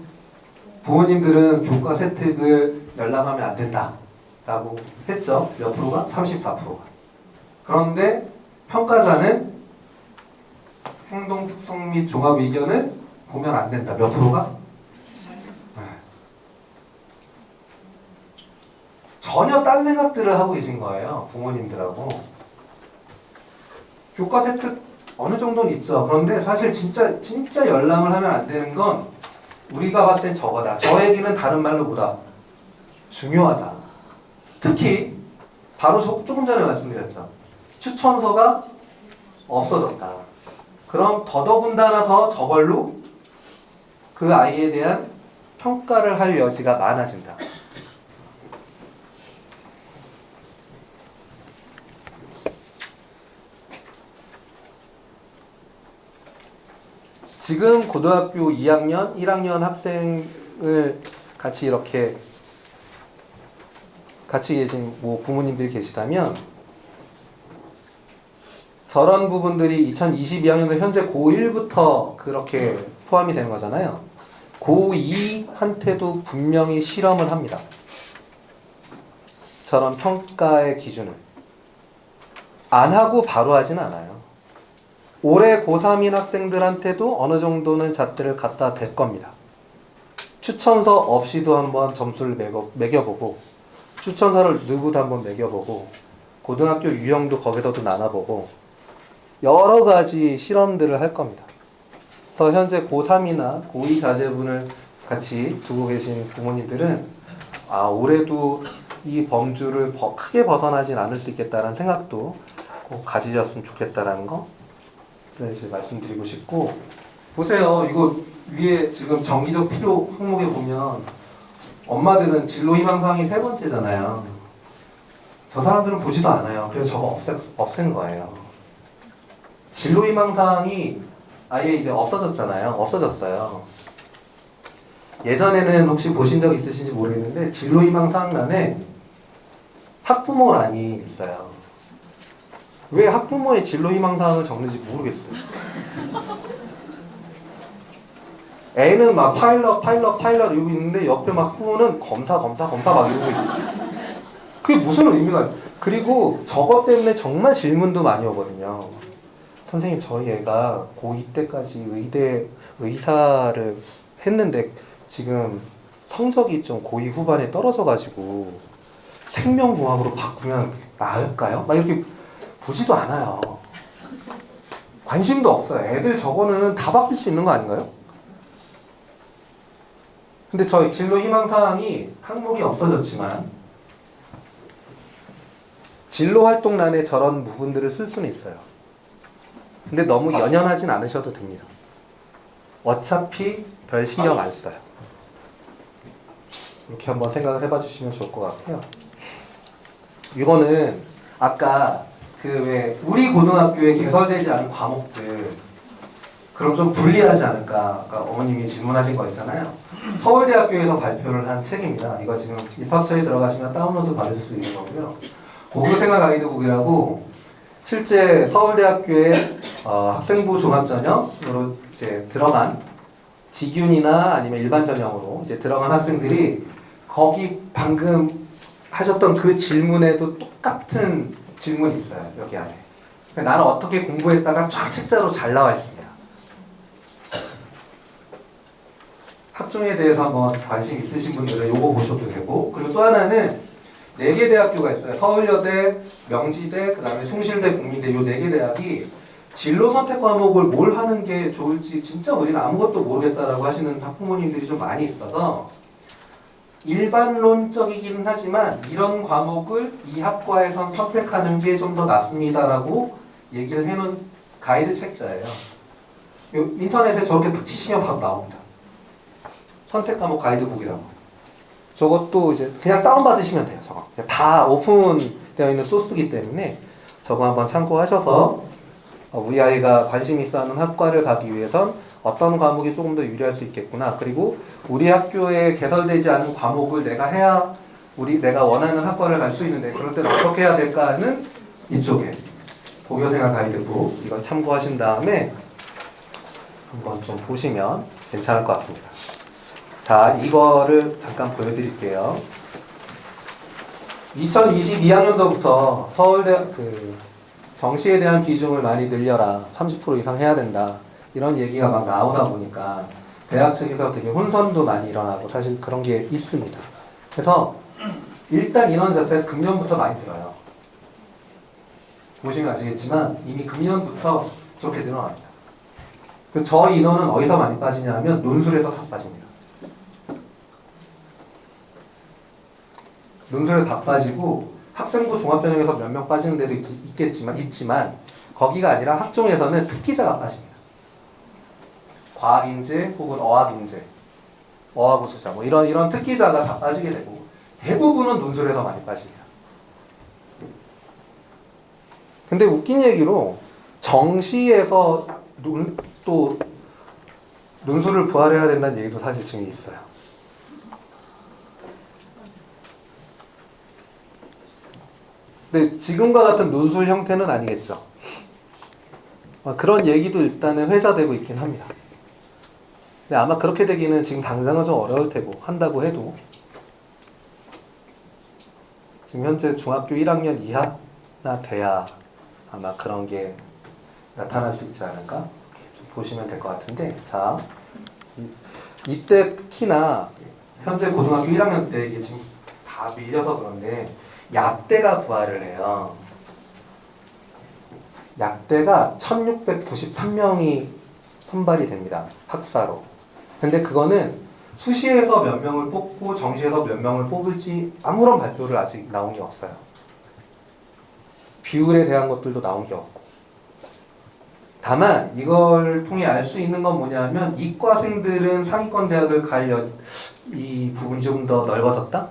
부모님들은 교과 세특을 열람하면 안 된다 라고 했죠. 몇 프로가? 34%가. 그런데 평가자는 행동 특성 및 종합 의견을 보면 안 된다. 몇 프로가? 네. 전혀 딴 생각들을 하고 계신 거예요. 부모님들하고. 교과 세특 어느 정도는 있죠. 그런데 사실 진짜 열람을 하면 안 되는 건 우리가 봤을 땐 저거다. 저 얘기는 다른 말로 보다 중요하다. 특히 바로 조금 전에 말씀드렸죠. 추천서가 없어졌다. 그럼 더더군다나 더 저걸로 그 아이에 대한 평가를 할 여지가 많아진다. 지금 고등학교 2학년, 1학년 학생을 같이 이렇게 같이 계신 뭐 부모님들이 계시다면 저런 부분들이 2022학년도 현재 고1부터 그렇게 포함이 되는 거잖아요. 고2한테도 분명히 실험을 합니다. 저런 평가의 기준을. 안 하고 바로 하진 않아요. 올해 고3인 학생들한테도 어느 정도는 잣대를 갖다 댈 겁니다. 추천서 없이도 한번 점수를 매겨보고 추천서를 누구도 한번 매겨보고 고등학교 유형도 거기서도 나눠보고 여러 가지 실험들을 할 겁니다. 그래서 현재 고3이나 고2 자제분을 같이 두고 계신 부모님들은 올해도 이 범주를 크게 벗어나진 않을 수 있겠다라는 생각도 꼭 가지셨으면 좋겠다라는 거 이제 말씀드리고 싶고, 보세요. 이거 위에 지금 정기적 필요 항목에 보면 엄마들은 진로 희망사항이 3번째잖아요. 저 사람들은 보지도 않아요. 그래서 저거 없앤 거예요. 진로 희망사항이 아예 이제 없어졌잖아요. 없어졌어요. 예전에는 혹시 보신 적 있으신지 모르겠는데 진로 희망사항란에 학부모란이 있어요. 왜 학부모의 진로 희망사항을 적는지 모르겠어요. 애는 막 파일럿 이러고 있는데 옆에 막 학부모는 검사 막 이러고 있어요. 그게 무슨 의미가 있어요? 그리고 저것 때문에 정말 질문도 많이 오거든요. 선생님, 저희 애가 고2 때까지 의사를 했는데 지금 성적이 좀 고2 후반에 떨어져가지고 생명공학으로 바꾸면 나을까요? 막 이렇게 보지도 않아요. 관심도 없어요. 애들 저거는 다 바뀔 수 있는 거 아닌가요? 근데 저희 진로 희망사항이 항목이 없어졌지만 진로 활동란에 저런 부분들을 쓸 수는 있어요. 근데 너무 연연하진 않으셔도 됩니다. 어차피 별 신경 안 써요. 이렇게 한번 생각을 해봐 주시면 좋을 것 같아요. 이거는 아까 왜 우리 고등학교에 개설되지 않은 과목들 그럼 좀 불리하지 않을까 아까 어머님이 질문하신 거 있잖아요. 서울대학교에서 발표를 한 책입니다. 이거 지금 입학처에 들어가시면 다운로드 받을 수 있는 거고요. 고교생활 가이드북이라고 실제 서울대학교에 학생부 종합전형으로 이제 들어간 지균이나 아니면 일반 전형으로 이제 들어간 학생들이 거기 방금 하셨던 그 질문에도 똑같은 질문이 있어요. 여기 안에. 나는 어떻게 공부했다가 쫙 책자로 잘 나와 있습니다. 학종에 대해서 한번 관심 있으신 분들은 요거 보셔도 되고, 그리고 또 하나는 4개 대학교가 있어요. 서울여대, 명지대, 그 다음에 숭실대, 국민대 요 4개 대학이 진로 선택 과목을 뭘 하는 게 좋을지 진짜 우리는 아무것도 모르겠다라고 하시는 학부모님들이 좀 많이 있어서 일반론적이기는 하지만 이런 과목을 이 학과에선 선택하는 게 좀 더 낫습니다라고 얘기를 해놓은 가이드 책자예요. 인터넷에 저렇게 딱 치시면 바로 나옵니다. 선택 과목 가이드북이라고. 저것도 이제 그냥 다운받으시면 돼요. 저거 다 오픈되어 있는 소스이기 때문에 저거 한번 참고하셔서 우리 아이가 관심 있어 하는 학과를 가기 위해선 어떤 과목이 조금 더 유리할 수 있겠구나. 그리고 우리 학교에 개설되지 않은 과목을 내가 해야 내가 원하는 학과를 갈 수 있는데 그럴 때는 어떻게 해야 될까는 이쪽에 고교생활 가이드북 이걸 참고하신 다음에 한번 좀 보시면 괜찮을 것 같습니다. 자, 이거를 잠깐 보여드릴게요. 2022학년도부터 서울대 정시에 대한 비중을 많이 늘려라. 30% 이상 해야 된다. 이런 얘기가 막 나오다 보니까 대학 측에서 되게 혼선도 많이 일어나고 사실 그런 게 있습니다. 그래서 일단 인원 자체가 금년부터 많이 들어요. 보시면 아시겠지만 이미 금년부터 저렇게 늘어납니다. 저 인원은 어디서 많이 빠지냐 하면 논술에서 다 빠집니다. 논술에 다 빠지고 학생부 종합전형에서 몇 명 빠지는 데도 있지만 거기가 아니라 학종에서는 특기자가 빠집니다. 과학인재 혹은 어학인재, 어학우수자 뭐 이런 특기자가 다 빠지게 되고 대부분은 논술에서 많이 빠집니다. 근데 웃긴 얘기로 정시에서 또 논술을 부활해야 된다는 얘기도 사실 지금 있어요. 근데 지금과 같은 논술 형태는 아니겠죠. 그런 얘기도 일단은 회자되고 있긴 합니다. 근데 아마 그렇게 되기는 지금 당장은 좀 어려울 테고, 한다고 해도 지금 현재 중학교 1학년 이하나 돼야 아마 그런 게 나타날 수 있지 않을까? 좀 보시면 될 것 같은데, 자, 이때 특히나 현재 고등학교 1학년 때 이게 지금 다 밀려서 그런데 약대가 부활을 해요. 약대가 1693명이 선발이 됩니다. 학사로. 근데 그거는 수시에서 몇 명을 뽑고 정시에서 몇 명을 뽑을지 아무런 발표를 아직 나온 게 없어요. 비율에 대한 것들도 나온 게 없고. 다만 이걸 통해 알 수 있는 건 뭐냐면 이과생들은 상위권 대학을 갈 이 부분이 좀 더 넓어졌다?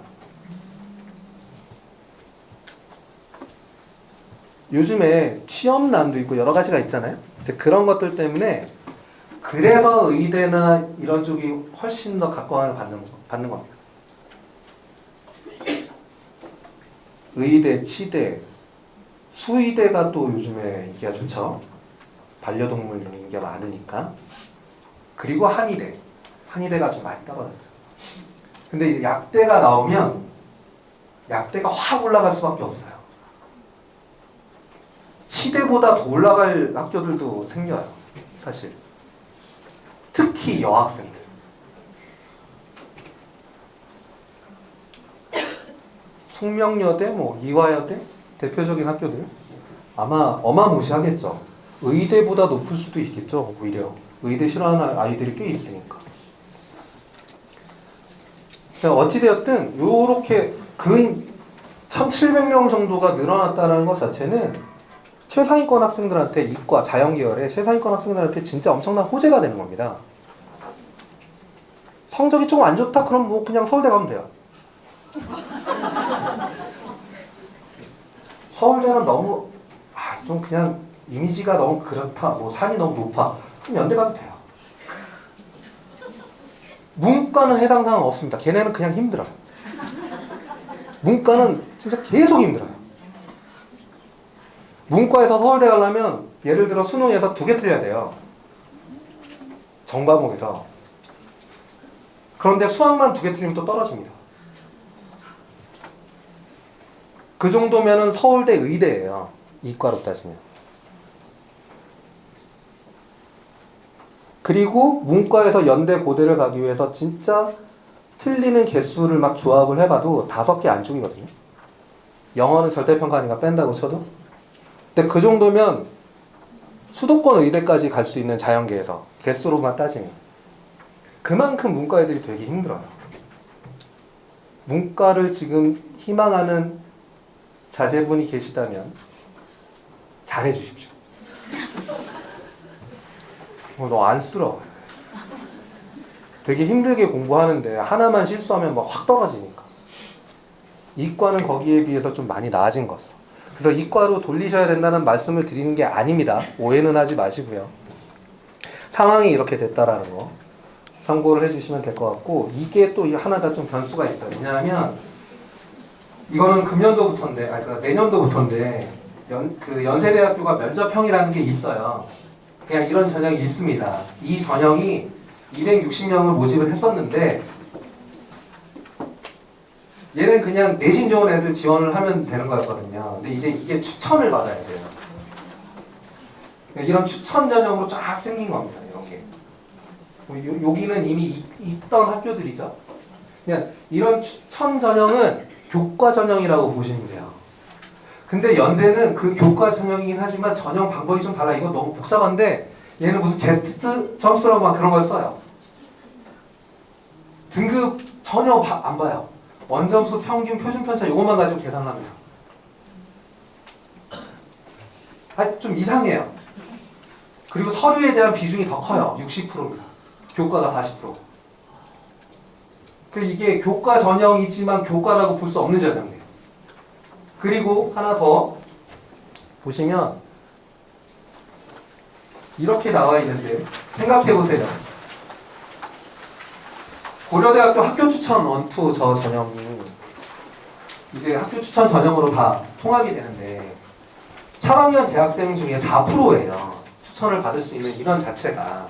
요즘에 취업난도 있고 여러 가지가 있잖아요. 이제 그런 것들 때문에 그래서 의대나 이런 쪽이 훨씬 더 각광을 받는 겁니다. 의대, 치대, 수의대가 또 요즘에 인기가 좋죠. 반려동물 인기가 많으니까. 그리고 한의대. 한의대가 좀 많이 떨어졌죠. 근데 약대가 나오면 약대가 확 올라갈 수밖에 없어요. 치대보다 더 올라갈 학교들도 생겨요. 사실. 특히 여학생들. 숙명여대, 이화여대 대표적인 학교들 아마 어마무시하겠죠. 의대보다 높을 수도 있겠죠. 오히려 의대 싫어하는 아이들이 꽤 있으니까. 어찌되었든 요렇게 근 1700명 정도가 늘어났다는 것 자체는 최상위권 학생들한테 이과, 자연계열의 최상위권 학생들한테 진짜 엄청난 호재가 되는 겁니다. 성적이 좀 안 좋다? 그럼 그냥 서울대 가면 돼요. 서울대는 너무 좀 그냥 이미지가 너무 그렇다, 산이 너무 높아, 그럼 연대 가도 돼요. 문과는 해당 사항 없습니다. 걔네는 그냥 힘들어요. 문과는 진짜 계속 힘들어요. 문과에서 서울대 가려면 예를 들어 수능에서 2개 틀려야 돼요. 전과목에서. 그런데 수학만 2개 틀리면 또 떨어집니다. 그 정도면은 서울대 의대예요. 이과로 따지면. 그리고 문과에서 연대 고대를 가기 위해서 진짜 틀리는 개수를 막 조합을 해봐도 5개 안쪽이거든요. 영어는 절대평가니까 뺀다고 쳐도. 근데 그 정도면 수도권 의대까지 갈 수 있는 자연계에서 개수로만 따지면 그만큼 문과 애들이 되게 힘들어요. 문과를 지금 희망하는 자제분이 계시다면 잘해주십시오. 너무 안쓰러워요. 되게 힘들게 공부하는데 하나만 실수하면 막 확 떨어지니까. 이과는 거기에 비해서 좀 많이 나아진 거죠. 그래서 이과로 돌리셔야 된다는 말씀을 드리는 게 아닙니다. 오해는 하지 마시고요. 상황이 이렇게 됐다라는 거 참고를 해주시면 될 것 같고, 이게 또 하나가 좀 변수가 있어요. 왜냐하면 이거는 금년도부터인데, 그러니까 내년도부터인데 연세대학교가 면접형이라는 게 있어요. 그냥 이런 전형이 있습니다. 이 전형이 260명을 모집을 했었는데 얘는 그냥 내신 좋은 애들 지원을 하면 되는 거였거든요. 근데 이제 이게 추천을 받아야 돼요. 이런 추천 전형으로 쫙 생긴 겁니다. 이런 게. 여기는 이미 있던 학교들이죠. 그냥 이런 추천 전형은 교과 전형이라고 보시면 돼요. 근데 연대는 그 교과 전형이긴 하지만 전형 방법이 좀 달라. 이거 너무 복잡한데 얘는 무슨 Z 점수라고 막 그런 걸 써요. 등급 전혀 안 봐요. 원점수, 평균, 표준 편차 이것만 가지고 계산을 합니다. 좀 이상해요. 그리고 서류에 대한 비중이 더 커요. 60%입니다. 교과가 40%. 이게 교과 전형이지만 교과라고 볼 수 없는 전형이에요. 그리고 하나 더 보시면 이렇게 나와 있는데 생각해 보세요. 고려대학교 학교 추천 원투 저 전형이 이제 학교 추천 전형으로 다 통합이 되는데 3학년 재학생 중에 4%예요. 추천을 받을 수 있는 인원 자체가.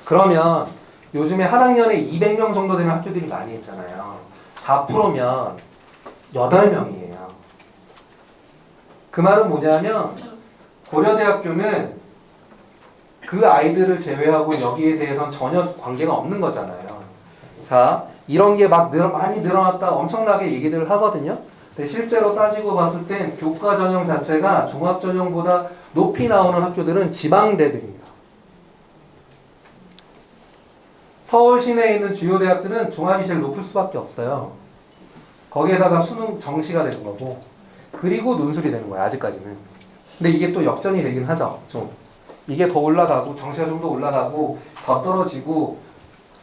그러면 요즘에 한 학년에 200명 정도 되는 학교들이 많이 있잖아요. 4%면 8명이에요. 그 말은 뭐냐면 고려대학교는 그 아이들을 제외하고 여기에 대해서는 전혀 관계가 없는 거잖아요. 자, 이런 게 막 많이 늘어났다 엄청나게 얘기들을 하거든요. 근데 실제로 따지고 봤을 땐 교과 전형 자체가 종합 전형보다 높이 나오는 학교들은 지방대들입니다. 서울 시내에 있는 주요 대학들은 종합이 제일 높을 수밖에 없어요. 거기에다가 수능 정시가 되는 거고, 그리고 논술이 되는 거예요, 아직까지는. 근데 이게 또 역전이 되긴 하죠, 좀. 이게 더 올라가고, 정시가 좀 더 올라가고, 더 떨어지고,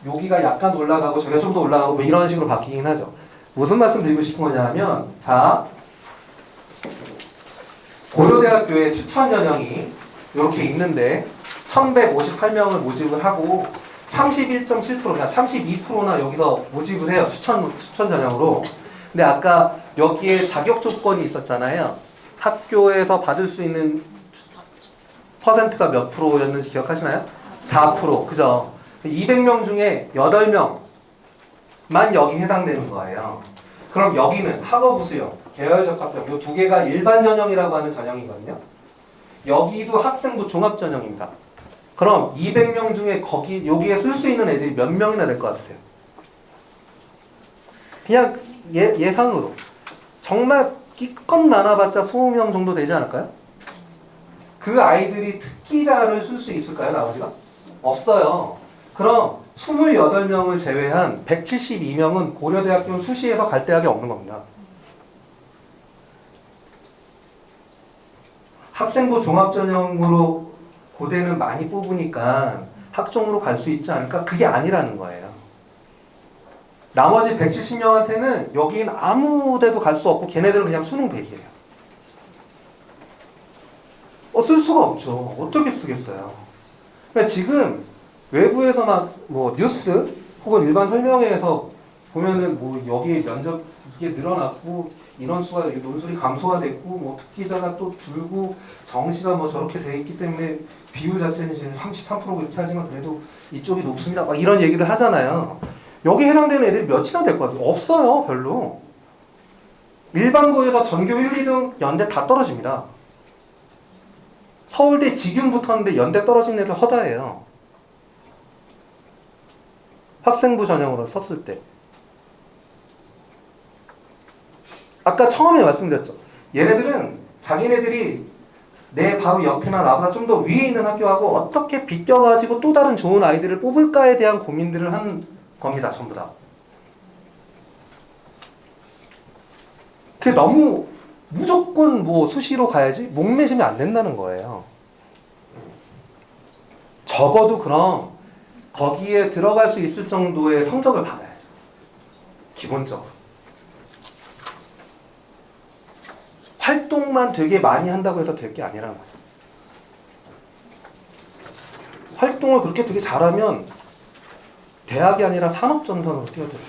여기가 약간 올라가고, 저기가 좀 더 올라가고, 뭐 이런 식으로 바뀌긴 하죠. 무슨 말씀 드리고 싶은 거냐면, 자, 고려대학교의 추천 전형이 이렇게 있는데, 1158명을 모집을 하고, 31.7%, 그냥 32%나 여기서 모집을 해요. 추천 전형으로. 근데 아까 여기에 자격 조건이 있었잖아요. 학교에서 받을 수 있는 퍼센트가 몇 프로였는지 기억하시나요? 4%. 그죠? 200명 중에 8명만 여기 해당되는 거예요. 그럼 여기는 학업우수형, 계열적합형, 이 두 개가 일반 전형이라고 하는 전형이거든요. 여기도 학생부 종합 전형입니다. 그럼 200명 중에 여기에 쓸 수 있는 애들이 몇 명이나 될 것 같으세요? 그냥 예상으로 정말 기껏 많아봤자 20명 정도 되지 않을까요? 그 아이들이 특기자를 쓸 수 있을까요? 나머지가? 없어요. 그럼 28명을 제외한 172명은 고려대학교 수시에서 갈 대학에 없는 겁니다. 학생부 종합전형으로 고대는 많이 뽑으니까 학종으로 갈 수 있지 않을까? 그게 아니라는 거예요. 나머지 170명한테는 여긴 아무 데도 갈 수 없고 걔네들은 그냥 수능 100이에요. 쓸 수가 없죠. 어떻게 쓰겠어요? 그러니까 지금 외부에서 막 뭐 뉴스 혹은 일반 설명회에서 보면은 뭐 여기 면접 이게 늘어났고 인원수가 논술이 감소가 됐고 뭐 특기자가 또 줄고 정시가 뭐 저렇게 돼 있기 때문에 비율 자체는 지금 33% 그렇게 하지만 그래도 이쪽이 높습니다. 막 이런 얘기들 하잖아요. 여기 해당되는 애들이 몇이나 될 것 같아요? 없어요, 별로. 일반고에서 전교 1, 2등 연대 다 떨어집니다. 서울대 직윤 붙었는데 연대 떨어진 애들 허다해요. 학생부 전형으로 썼을 때. 아까 처음에 말씀드렸죠. 얘네들은 자기네들이 내 바로 옆이나 나보다 좀 더 위에 있는 학교하고 어떻게 비껴가지고 또 다른 좋은 아이들을 뽑을까에 대한 고민들을 한 겁니다. 전부 다. 그게 너무 무조건 뭐 수시로 가야지 목매시면 안 된다는 거예요. 적어도 그럼 거기에 들어갈 수 있을 정도의 성적을 받아야죠. 기본적으로. 활동만 되게 많이 한다고 해서 될 게 아니라는 거죠. 활동을 그렇게 되게 잘하면 대학이 아니라 산업전선으로 뛰어들어요.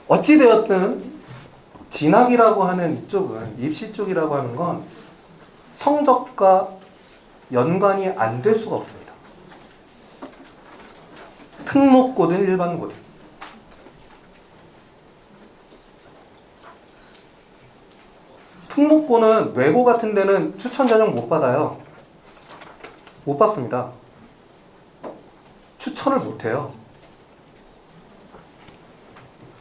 어찌되었든 진학이라고 하는 이쪽은, 입시 쪽이라고 하는 건 성적과 연관이 안 될 수가 없습니다. 특목고든 일반고든. 특목고는 외고 같은 데는 추천 전형 못 받아요. 못 받습니다. 추천을 못 해요.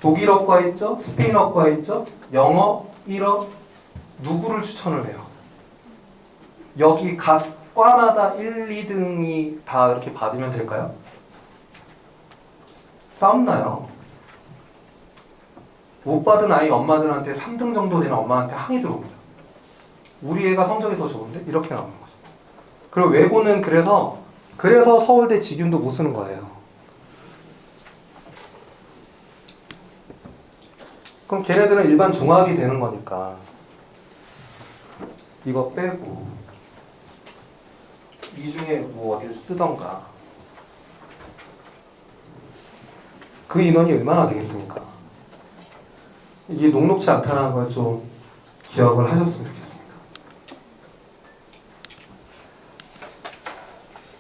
독일어과 있죠? 스페인어과 있죠? 영어, 일어, 누구를 추천을 해요? 여기 각 과마다 1, 2등이 다 이렇게 받으면 될까요? 싸움 나요. 못 받은 아이 엄마들한테 3등 정도 되는 엄마한테 항의 들어옵니다. 우리 애가 성적이 더 좋은데? 이렇게 나오는 거죠. 그리고 외고는 그래서 서울대 직윤도 못 쓰는 거예요. 그럼 걔네들은 일반 종합이 되는 거니까 이거 빼고 이 중에 뭐 어디를 쓰던가 그 인원이 얼마나 되겠습니까? 이게 녹록치 않다는 걸 좀 기억을 하셨으면 좋겠습니다.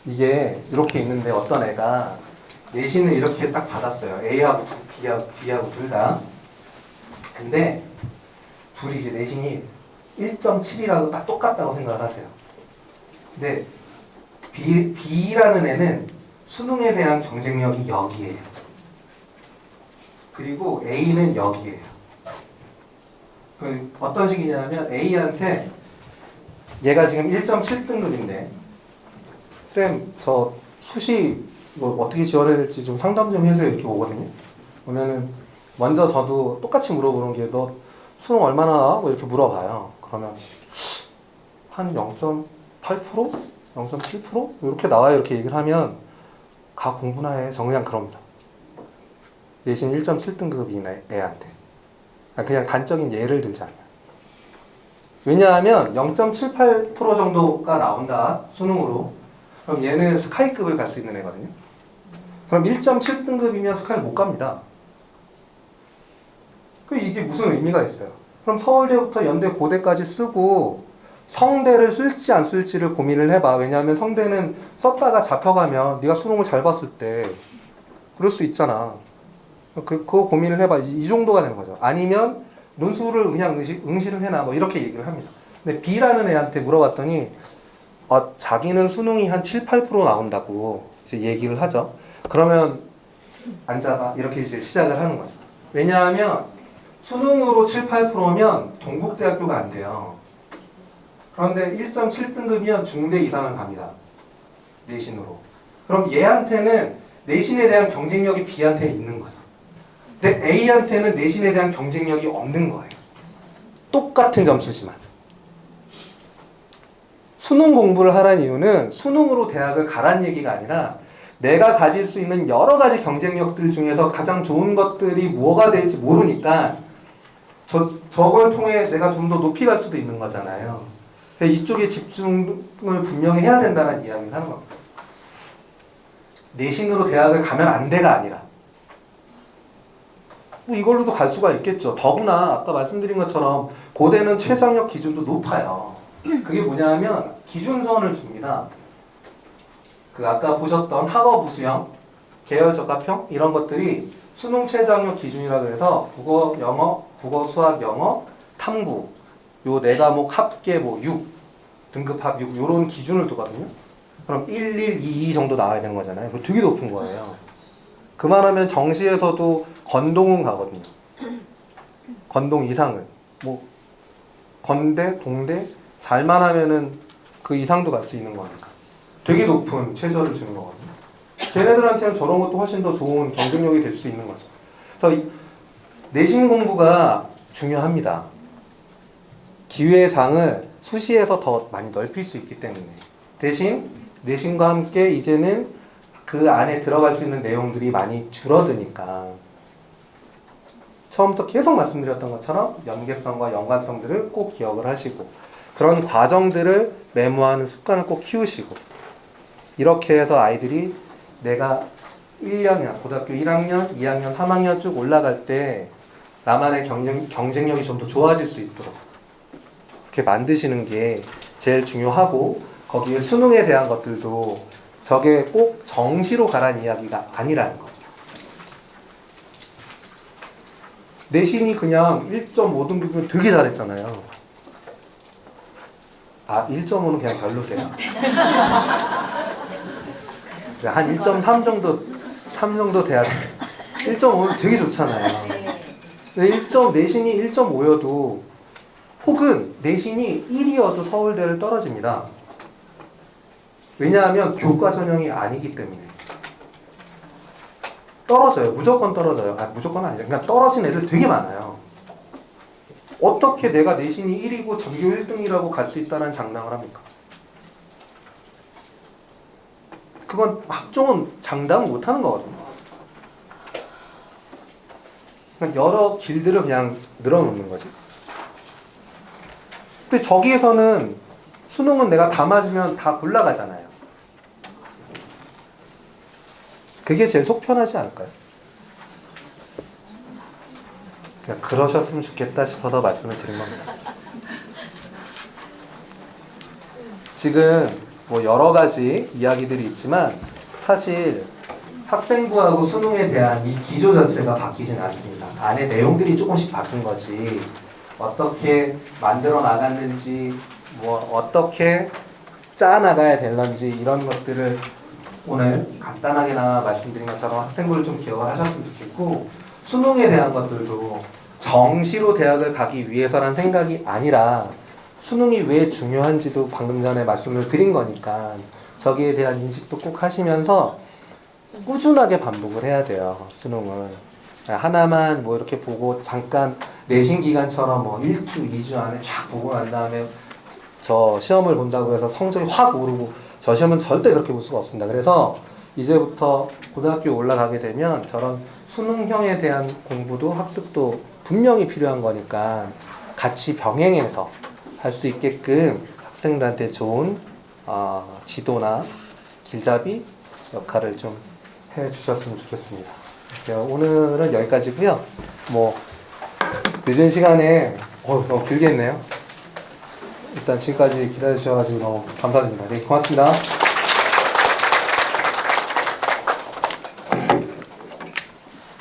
이게 이렇게 있는데 어떤 애가 내신을 이렇게 딱 받았어요. A하고 B하고 둘 다. 근데 둘이 이제 내신이 1.7이라고 딱 똑같다고 생각을 하세요. 근데 B라는 애는 수능에 대한 경쟁력이 여기에요. 그리고 A는 여기에요. 어떤 식이냐면 A한테 얘가 지금 1.7등급인데 쌤, 저 수시 뭐 어떻게 지원해야 될지 좀 상담 좀 해서 이렇게 오거든요. 그러면은 먼저 저도 똑같이 물어보는 게 너 수능 얼마나 나와? 뭐 이렇게 물어봐요. 그러면 한 0.8%? 0.7%? 이렇게 나와요. 이렇게 얘기를 하면 가 공부나 해. 저 그냥 그럽니다. 내신 1.7등급인 애한테. 그냥 단적인 예를 들자면. 왜냐하면 0.78% 정도가 나온다. 수능으로. 그럼 얘는 스카이급을 갈 수 있는 애거든요. 그럼 1.7등급이면 스카이를 못 갑니다. 그럼 이게 무슨 의미가 있어요? 그럼 서울대부터 연대 고대까지 쓰고 성대를 쓸지 안 쓸지를 고민을 해봐. 왜냐하면 성대는 썼다가 잡혀가면 네가 수능을 잘 봤을 때 그럴 수 있잖아. 그거 고민을 해봐. 이 정도가 되는 거죠. 아니면 논술을 그냥 응시를 해놔. 뭐 이렇게 얘기를 합니다. 근데 B라는 애한테 물어봤더니 자기는 수능이 한 7, 8% 나온다고 이제 얘기를 하죠. 그러면 앉아봐. 이렇게 이제 시작을 하는 거죠. 왜냐하면 수능으로 7, 8%면 동국대학교가 안 돼요. 그런데 1.7등급이면 중대 이상을 갑니다. 내신으로. 그럼 얘한테는 내신에 대한 경쟁력이 B한테 있는 거죠. 근데 A한테는 내신에 대한 경쟁력이 없는 거예요. 똑같은 점수지만. 수능 공부를 하라는 이유는 수능으로 대학을 가라는 얘기가 아니라 내가 가질 수 있는 여러 가지 경쟁력들 중에서 가장 좋은 것들이 뭐가 될지 모르니까 저걸 통해 내가 좀 더 높이 갈 수도 있는 거잖아요. 이쪽에 집중을 분명히 해야 된다는 이야기를 하는 겁니다. 내신으로 대학을 가면 안 돼가 아니라 뭐 이걸로도 갈 수가 있겠죠. 더구나 아까 말씀드린 것처럼 고대는 최저학력 기준도 높아요. 그게 뭐냐면 기준선을 줍니다. 그 아까 보셨던 학업 우수형, 계열 적합형 이런 것들이 수능 최저학력 기준이라고 해서 국어, 영어, 국어, 수학, 영어, 탐구 요 네 과목 합계 뭐 6, 등급 합 6 요런 기준을 두거든요. 그럼 1, 1, 2, 2 정도 나와야 되는 거잖아요. 그거 되게 높은 거예요. 그만하면 정시에서도 건동은 가거든요. 건동 이상은 뭐 건대, 동대 잘만 하면은 그 이상도 갈 수 있는 거니까 되게 높은 최저를 주는 거거든요. 걔네들한테는 저런 것도 훨씬 더 좋은 경쟁력이 될 수 있는 거죠. 그래서 내신 공부가 중요합니다. 기회의 장을 수시에서 더 많이 넓힐 수 있기 때문에 대신 내신과 함께 이제는 그 안에 들어갈 수 있는 내용들이 많이 줄어드니까 처음부터 계속 말씀드렸던 것처럼 연계성과 연관성들을 꼭 기억을 하시고 그런 과정들을 메모하는 습관을 꼭 키우시고 이렇게 해서 아이들이 내가 1학년, 고등학교 1학년, 2학년, 3학년 쭉 올라갈 때 나만의 경쟁력이 좀 더 좋아질 수 있도록 그렇게 만드시는 게 제일 중요하고 거기에 수능에 대한 것들도 저게 꼭 정시로 가라는 이야기가 아니라는 거. 내신이 그냥 1.5등급이면 되게 잘했잖아요. 아, 1.5는 그냥 별로세요? 한 1.3 정도, 3 정도 돼야 돼. 1.5는 되게 좋잖아요. 내신이 1.5여도 혹은 내신이 1이어도 서울대를 떨어집니다. 왜냐하면 교과 전형이 아니기 때문에. 떨어져요. 무조건 떨어져요. 무조건 아니죠. 그러니까 떨어진 애들 되게 많아요. 어떻게 내가 내신이 1이고 전교 1등이라고 갈 수 있다는 장담을 합니까? 그건 학종은 장담을 못하는 거거든요. 그러니까 여러 길들을 그냥 늘어놓는 거지. 근데 저기에서는 수능은 내가 다 맞으면 다 골라가잖아요. 그게 제일 속 편하지 않을까요? 그냥 그러셨으면 좋겠다 싶어서 말씀을 드린 겁니다. 지금 뭐 여러 가지 이야기들이 있지만 사실 학생부하고 수능에 대한 이 기조 자체가 바뀌진 않습니다. 안에 내용들이 조금씩 바뀐 거지 어떻게 만들어 나갔는지 뭐 어떻게 짜 나가야 될런지 이런 것들을 오늘 간단하게나마 말씀드린 것처럼 학생부를 좀 기억을 하셨으면 좋겠고 수능에 대한 것들도 정시로 대학을 가기 위해서란 생각이 아니라 수능이 왜 중요한지도 방금 전에 말씀을 드린 거니까 저기에 대한 인식도 꼭 하시면서 꾸준하게 반복을 해야 돼요. 수능은 하나만 뭐 이렇게 보고 잠깐 내신 기간처럼 뭐 1주, 2주 안에 쫙 보고 난 다음에 저 시험을 본다고 해서 성적이 확 오르고 저 시험은 절대 그렇게 볼 수가 없습니다. 그래서 이제부터 고등학교 올라가게 되면 저런 수능형에 대한 공부도 학습도 분명히 필요한 거니까 같이 병행해서 할 수 있게끔 학생들한테 좋은 지도나 길잡이 역할을 좀 해주셨으면 좋겠습니다. 제가 오늘은 여기까지고요. 뭐 늦은 시간에 너무 길게 했네요. 일단 지금까지 기다려주셔서 너무 감사드립니다. 네, 고맙습니다.